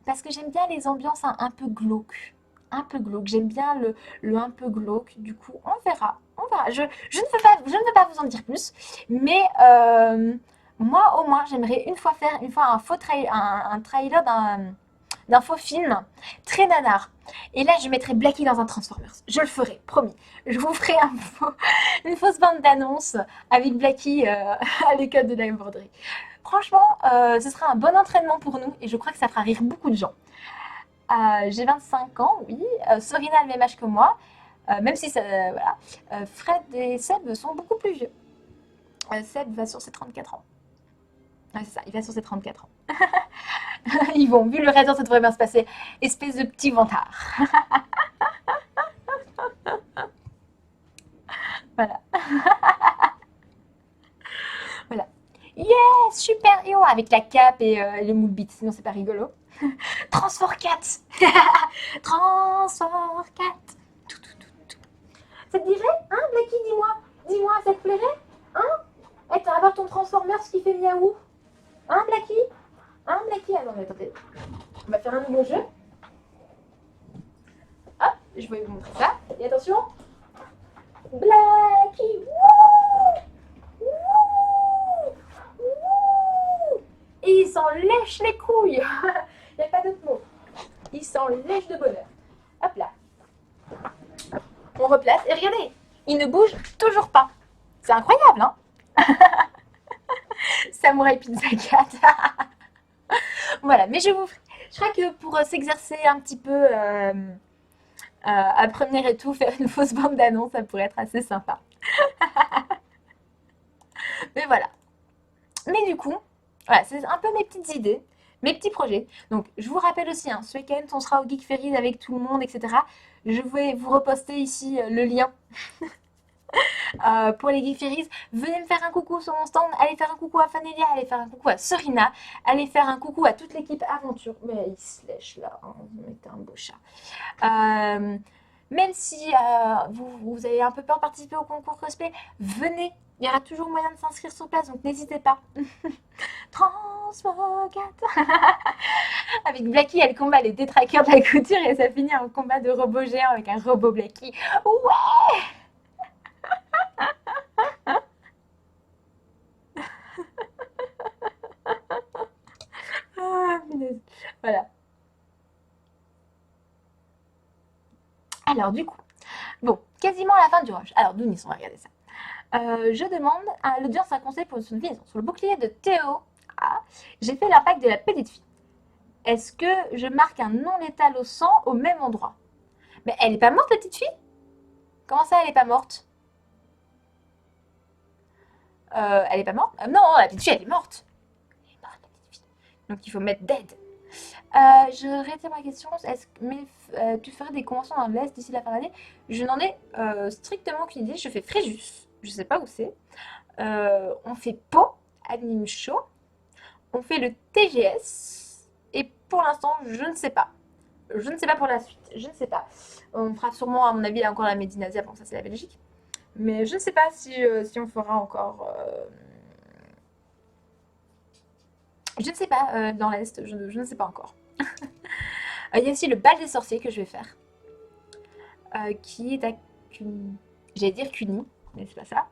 Parce que j'aime bien les ambiances un peu glauques. Un peu glauques. J'aime bien le un peu glauque. Du coup, on verra. On verra. Je ne veux pas vous en dire plus. Mais moi, au moins, j'aimerais faire une fois un trailer d'un faux film très nanar. Et là, je mettrai Blacky dans un Transformers. Je le ferai, promis. Je vous ferai une fausse bande d'annonce avec Blacky à l'école de la broderie. Franchement, ce sera un bon entraînement pour nous et je crois que ça fera rire beaucoup de gens. J'ai 25 ans, oui. Sorina a le même âge que moi, même si ça, voilà. Fred et Seb sont beaucoup plus vieux. Seb va sur ses 34 ans. Ouais, c'est ça, il va sur ses 34 ans. Ils vont, vu le raison, ça devrait bien se passer. Espèce de petit vantard. Voilà. Voilà. Yes, super héros avec la cape et le moule bit, sinon c'est pas rigolo. Transfor 4. Transfor 4. Tout, tout, tout, tout. Ça te dirait? Hein, Blacky, dis-moi. Dis-moi, ça te plairait? Hein? Eh, t'as avoir ton Transformers qui fait miaou? Hein, Blacky? Hein, Blacky? Ah non, mais attendez. On va faire un nouveau jeu. Hop, je vais vous montrer ça. Et attention. Blacky. Wouh! Wouh! Et il s'en lèche les couilles. Il n'y a pas d'autre mot. Il s'en lèche de bonheur. Hop là. On replace. Et regardez, il ne bouge toujours pas. C'est incroyable, hein? Samouraï Pizza 4. Voilà, mais je crois que pour s'exercer un petit peu à première et tout, faire une fausse bande d'annonce, ça pourrait être assez sympa. Mais voilà. Mais du coup, voilà, c'est un peu mes petites idées, mes petits projets. Donc, je vous rappelle aussi, hein, ce week-end, on sera au Geek Ferries avec tout le monde, etc. Je vais vous reposter ici le lien pour les Geek Ferries. Venez me faire un coucou sur mon stand, allez faire un coucou à Fanelia, allez faire un coucou à Sorina, allez faire un coucou à toute l'équipe Aventure. Mais il se lèche là, hein, vous mettez un beau chat. Même si vous avez un peu peur de participer au concours cosplay, venez, il y aura toujours moyen de s'inscrire sur place, donc n'hésitez pas. Transmogat. Avec Blacky, elle combat les détraqueurs de la couture et ça finit en combat de robot géant avec un robot Blacky. Ouais. Ah, voilà. Alors du coup, bon, quasiment à la fin du rush. Alors Dounis, on va regarder ça. Je demande à l'audience un conseil pour une maison. Sur le bouclier de Théo, j'ai fait l'impact de la petite fille. Est-ce que je marque un non létal au sang au même endroit? Mais elle est pas morte, la petite fille? Comment ça, elle est pas morte? Elle est pas morte? Non, la petite fille, elle est morte. Elle est morte, la petite fille. Donc il faut mettre dead. Je réitère ma question. Tu ferais des conventions dans l'Est d'ici la fin de l'année? Je n'en ai strictement aucune idée. Je fais Fréjus. Je sais pas où c'est. On fait Pau, Anime Show. On fait le TGS. Et pour l'instant, je ne sais pas. Je ne sais pas pour la suite. Je ne sais pas. On fera sûrement, à mon avis, encore la Médinasia. Bon, ça, c'est la Belgique. Mais je ne sais pas si on fera encore. Je ne sais pas dans l'Est. Je ne sais pas encore. Il y a aussi le bal des sorciers que je vais faire. Qui est à Cluny. J'allais dire Cluny, mais c'est pas ça.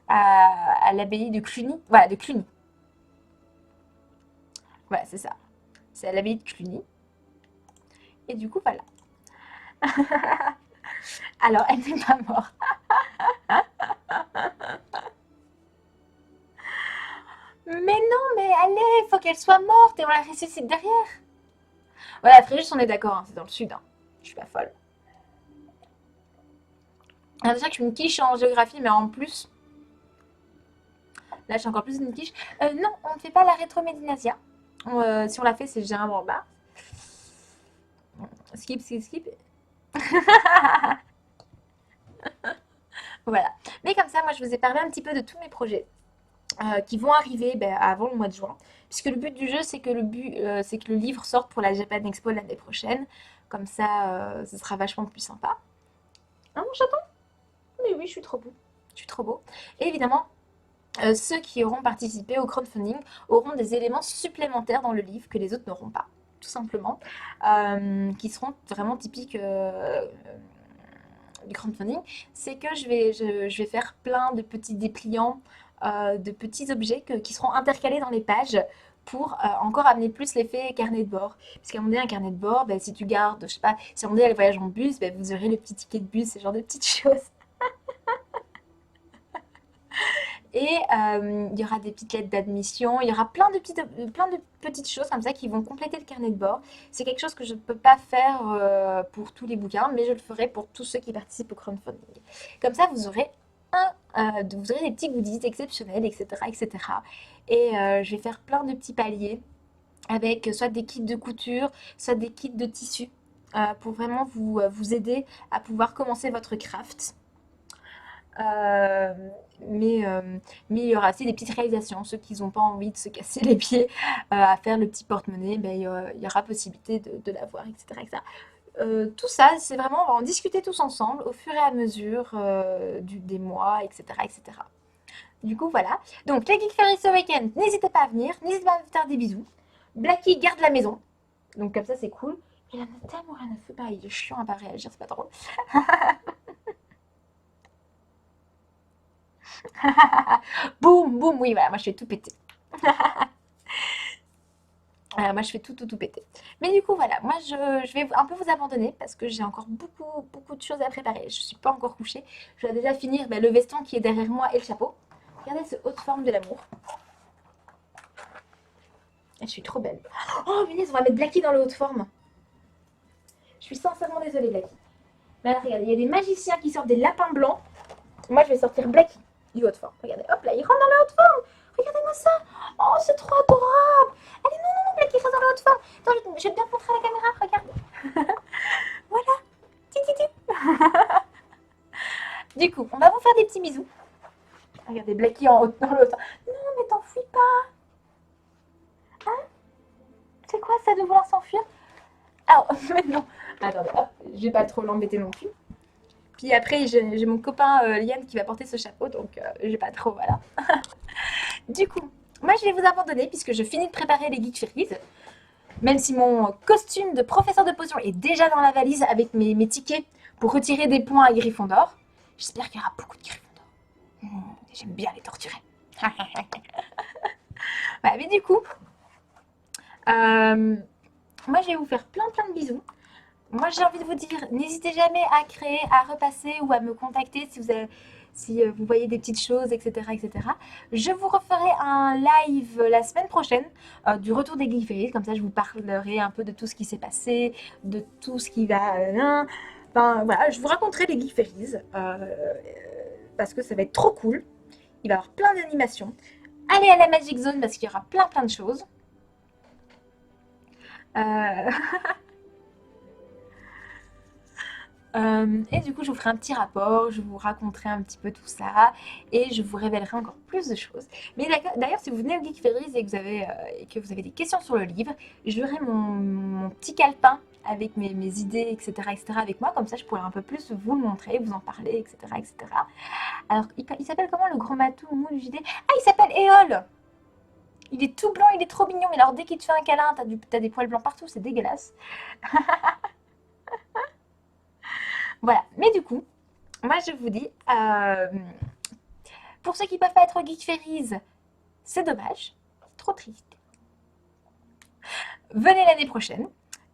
À l'abbaye de Cluny. Voilà, de Cluny. Voilà, c'est ça. C'est à l'abbaye de Cluny. Et du coup, voilà. Alors, elle n'est pas morte. Mais non, mais allez, faut qu'elle soit morte et on la ressuscite derrière. Voilà, Fréjus, on est d'accord, hein, c'est dans le sud. Hein. Je suis pas folle. Alors, déjà que je suis une quiche en géographie, mais en plus, là, je suis encore plus une quiche. Non, on ne fait pas la rétro-médinasia. Si on la fait, c'est généralement en bas. Skip, skip, skip. Voilà. Mais comme ça, moi, je vous ai parlé un petit peu de tous mes projets qui vont arriver avant le mois de juin. Puisque le but du jeu, c'est que le livre sorte pour la Japan Expo l'année prochaine. Comme ça, ce sera vachement plus sympa. Hein, mon chaton? Mais oui, je suis trop beau. Je suis trop beau. Et évidemment, ceux qui auront participé au crowdfunding auront des éléments supplémentaires dans le livre que les autres n'auront pas, tout simplement, qui seront vraiment typiques du crowdfunding. C'est que je vais faire plein de petits dépliants, de petits objets qui seront intercalés dans les pages pour encore amener plus l'effet carnet de bord. Parce qu'à un moment donné, un carnet de bord, si tu gardes, je sais pas, si à un moment donné, elle voyage en bus, vous aurez le petit ticket de bus, ce genre de petites choses. Et il y aura des petites lettres d'admission, il y aura plein de petites choses comme ça qui vont compléter le carnet de bord. C'est quelque chose que je ne peux pas faire pour tous les bouquins, mais je le ferai pour tous ceux qui participent au crowdfunding. Comme ça, vous aurez vous aurez des petits goodies exceptionnels, etc. etc. Et je vais faire plein de petits paliers avec soit des kits de couture, soit des kits de tissu pour vraiment vous aider à pouvoir commencer votre craft. Euh, mais, euh, mais il y aura aussi des petites réalisations. Ceux qui n'ont pas envie de se casser les pieds à faire le petit porte-monnaie, il y aura possibilité de l'avoir, etc. etc. Tout ça, c'est vraiment, on va en discuter tous ensemble au fur et à mesure des mois, etc., etc. Du coup, voilà. Donc, les Geek Fairy ce week-end, n'hésitez pas à venir, n'hésitez pas à me faire des bisous. Blackie garde la maison, donc comme ça, c'est cool. Il en a tellement rien à foutre, il est chiant à pas réagir, c'est pas drôle. Boum, boum, oui, voilà, moi je fais tout péter. Moi je fais tout péter. Mais du coup, voilà, moi je vais un peu vous abandonner parce que j'ai encore beaucoup de choses à préparer. Je suis pas encore couchée. Je dois déjà finir le veston qui est derrière moi et le chapeau. Regardez ce haute forme de l'amour. Je suis trop belle. Oh, Munez, on va mettre Blackie dans le haute forme. Je suis sincèrement désolée, Blackie. Mais là, regardez, il y a des magiciens qui sortent des lapins blancs. Moi, je vais sortir Blackie du haute forme. Regardez, hop là, il rentre dans la haute forme. Regardez-moi ça. Oh, c'est trop adorable. Allez, non, Blackie rentre dans la haute forme. Attends, je vais bien te montrer à la caméra. Regarde. Voilà. Titi. Du coup, on va vous faire des petits bisous. Regardez, Blackie en haut, dans le haut. Non, mais t'enfuis pas. Hein? C'est quoi ça de vouloir s'enfuir? Alors, maintenant, attendez, hop, je vais pas trop l'embêter non plus. Puis après, j'ai mon copain Liam qui va porter ce chapeau, donc j'ai pas trop, voilà. Du coup, moi je vais vous abandonner puisque je finis de préparer les Geek Fairies. Même si mon costume de professeur de potion est déjà dans la valise avec mes tickets pour retirer des points à Gryffondor. J'espère qu'il y aura beaucoup de Gryffondor. J'aime bien les torturer. Voilà, mais du coup, moi je vais vous faire plein de bisous. Moi j'ai envie de vous dire, n'hésitez jamais à créer, à repasser ou à me contacter si vous voyez des petites choses, etc., etc. Je vous referai un live la semaine prochaine du retour des Geek Fairies. Comme ça, je vous parlerai un peu de tout ce qui s'est passé, de tout ce qui va... Enfin, voilà, je vous raconterai les Geek Fairies parce que ça va être trop cool. Il va y avoir plein d'animations. Allez à la Magic Zone parce qu'il y aura plein de choses. Euh, et du coup, je vous ferai un petit rapport, je vous raconterai un petit peu tout ça et je vous révélerai encore plus de choses. Mais d'ailleurs, si vous venez au Geek Fairies et que vous avez des questions sur le livre, j'aurai mon petit calepin avec mes idées, etc., avec moi. Comme ça, je pourrai un peu plus vous le montrer, vous en parler, etc. Alors, il s'appelle comment le gros matou mou du JD? Ah, il s'appelle Éole! Il est tout blanc, il est trop mignon. Mais alors, dès qu'il te fait un câlin, t'as des poils blancs partout, c'est dégueulasse. Voilà. Mais du coup, moi, je vous dis, pour ceux qui ne peuvent pas être au Geek Fairies, c'est dommage. C'est trop triste. Venez l'année prochaine.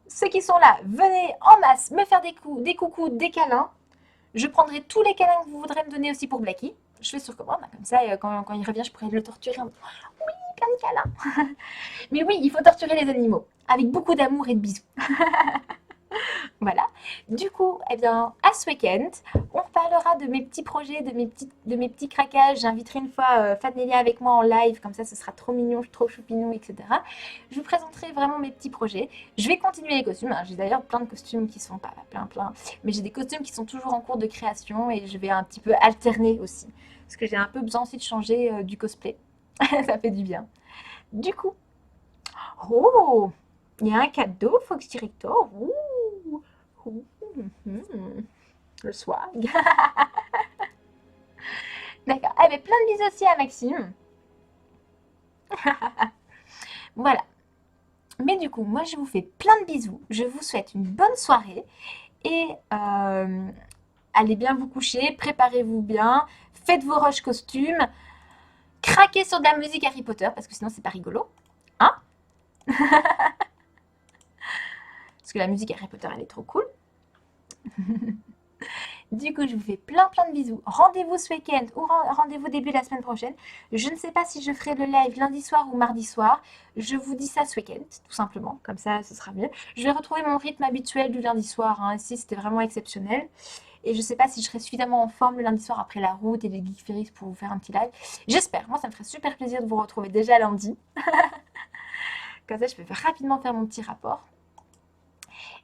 Ceux qui sont là, venez en masse me faire des coucous, des câlins. Je prendrai tous les câlins que vous voudrez me donner aussi pour Blacky. Je fais sur commande, comme ça, quand il revient, je pourrai le torturer. Oui, plein de câlins. Mais oui, il faut torturer les animaux, avec beaucoup d'amour et de bisous. Voilà. Du coup, eh bien, à ce week-end, on reparlera de mes petits projets, de mes petits craquages. J'inviterai une fois Fatnelia avec moi en live, comme ça, ce sera trop mignon, trop choupinou, etc. Je vous présenterai vraiment mes petits projets. Je vais continuer les costumes. J'ai d'ailleurs plein de costumes qui sont pas plein, mais j'ai des costumes qui sont toujours en cours de création et je vais un petit peu alterner aussi, parce que j'ai un peu besoin aussi de changer du cosplay. Ça fait du bien. Du coup, oh, il y a un cadeau, Fox Director. Ouh, ouh, le swag. D'accord. Eh bien, plein de bisous aussi à Maxime. Voilà. Mais du coup, moi, je vous fais plein de bisous. Je vous souhaite une bonne soirée. Et allez bien vous coucher. Préparez-vous bien. Faites vos rushs costumes. Craquez sur de la musique Harry Potter, parce que sinon, c'est pas rigolo. Hein? Parce que la musique Harry Potter, elle est trop cool. Du coup, je vous fais plein de bisous. Rendez-vous ce week-end ou rendez-vous début de la semaine prochaine. Je ne sais pas si je ferai le live lundi soir ou mardi soir. Je vous dis ça ce week-end, tout simplement. Comme ça, ce sera mieux. Je vais retrouver mon rythme habituel du lundi soir. Ici, c'était vraiment exceptionnel. Et je ne sais pas si je serai suffisamment en forme le lundi soir après la route et les Geek Fairies pour vous faire un petit live. J'espère. Moi, ça me ferait super plaisir de vous retrouver déjà lundi. Comme ça, je peux rapidement faire mon petit rapport.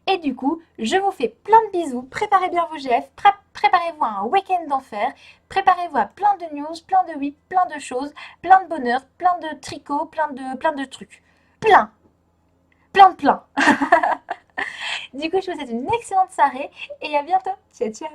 Et du coup, je vous fais plein de bisous. Préparez bien vos GF. Préparez-vous à un week-end d'enfer. Préparez-vous à plein de news, plein de whip, plein de choses, plein de bonheur, plein de tricots, plein de trucs. Plein. Plein. Du coup, je vous souhaite une excellente soirée et à bientôt. Ciao, ciao.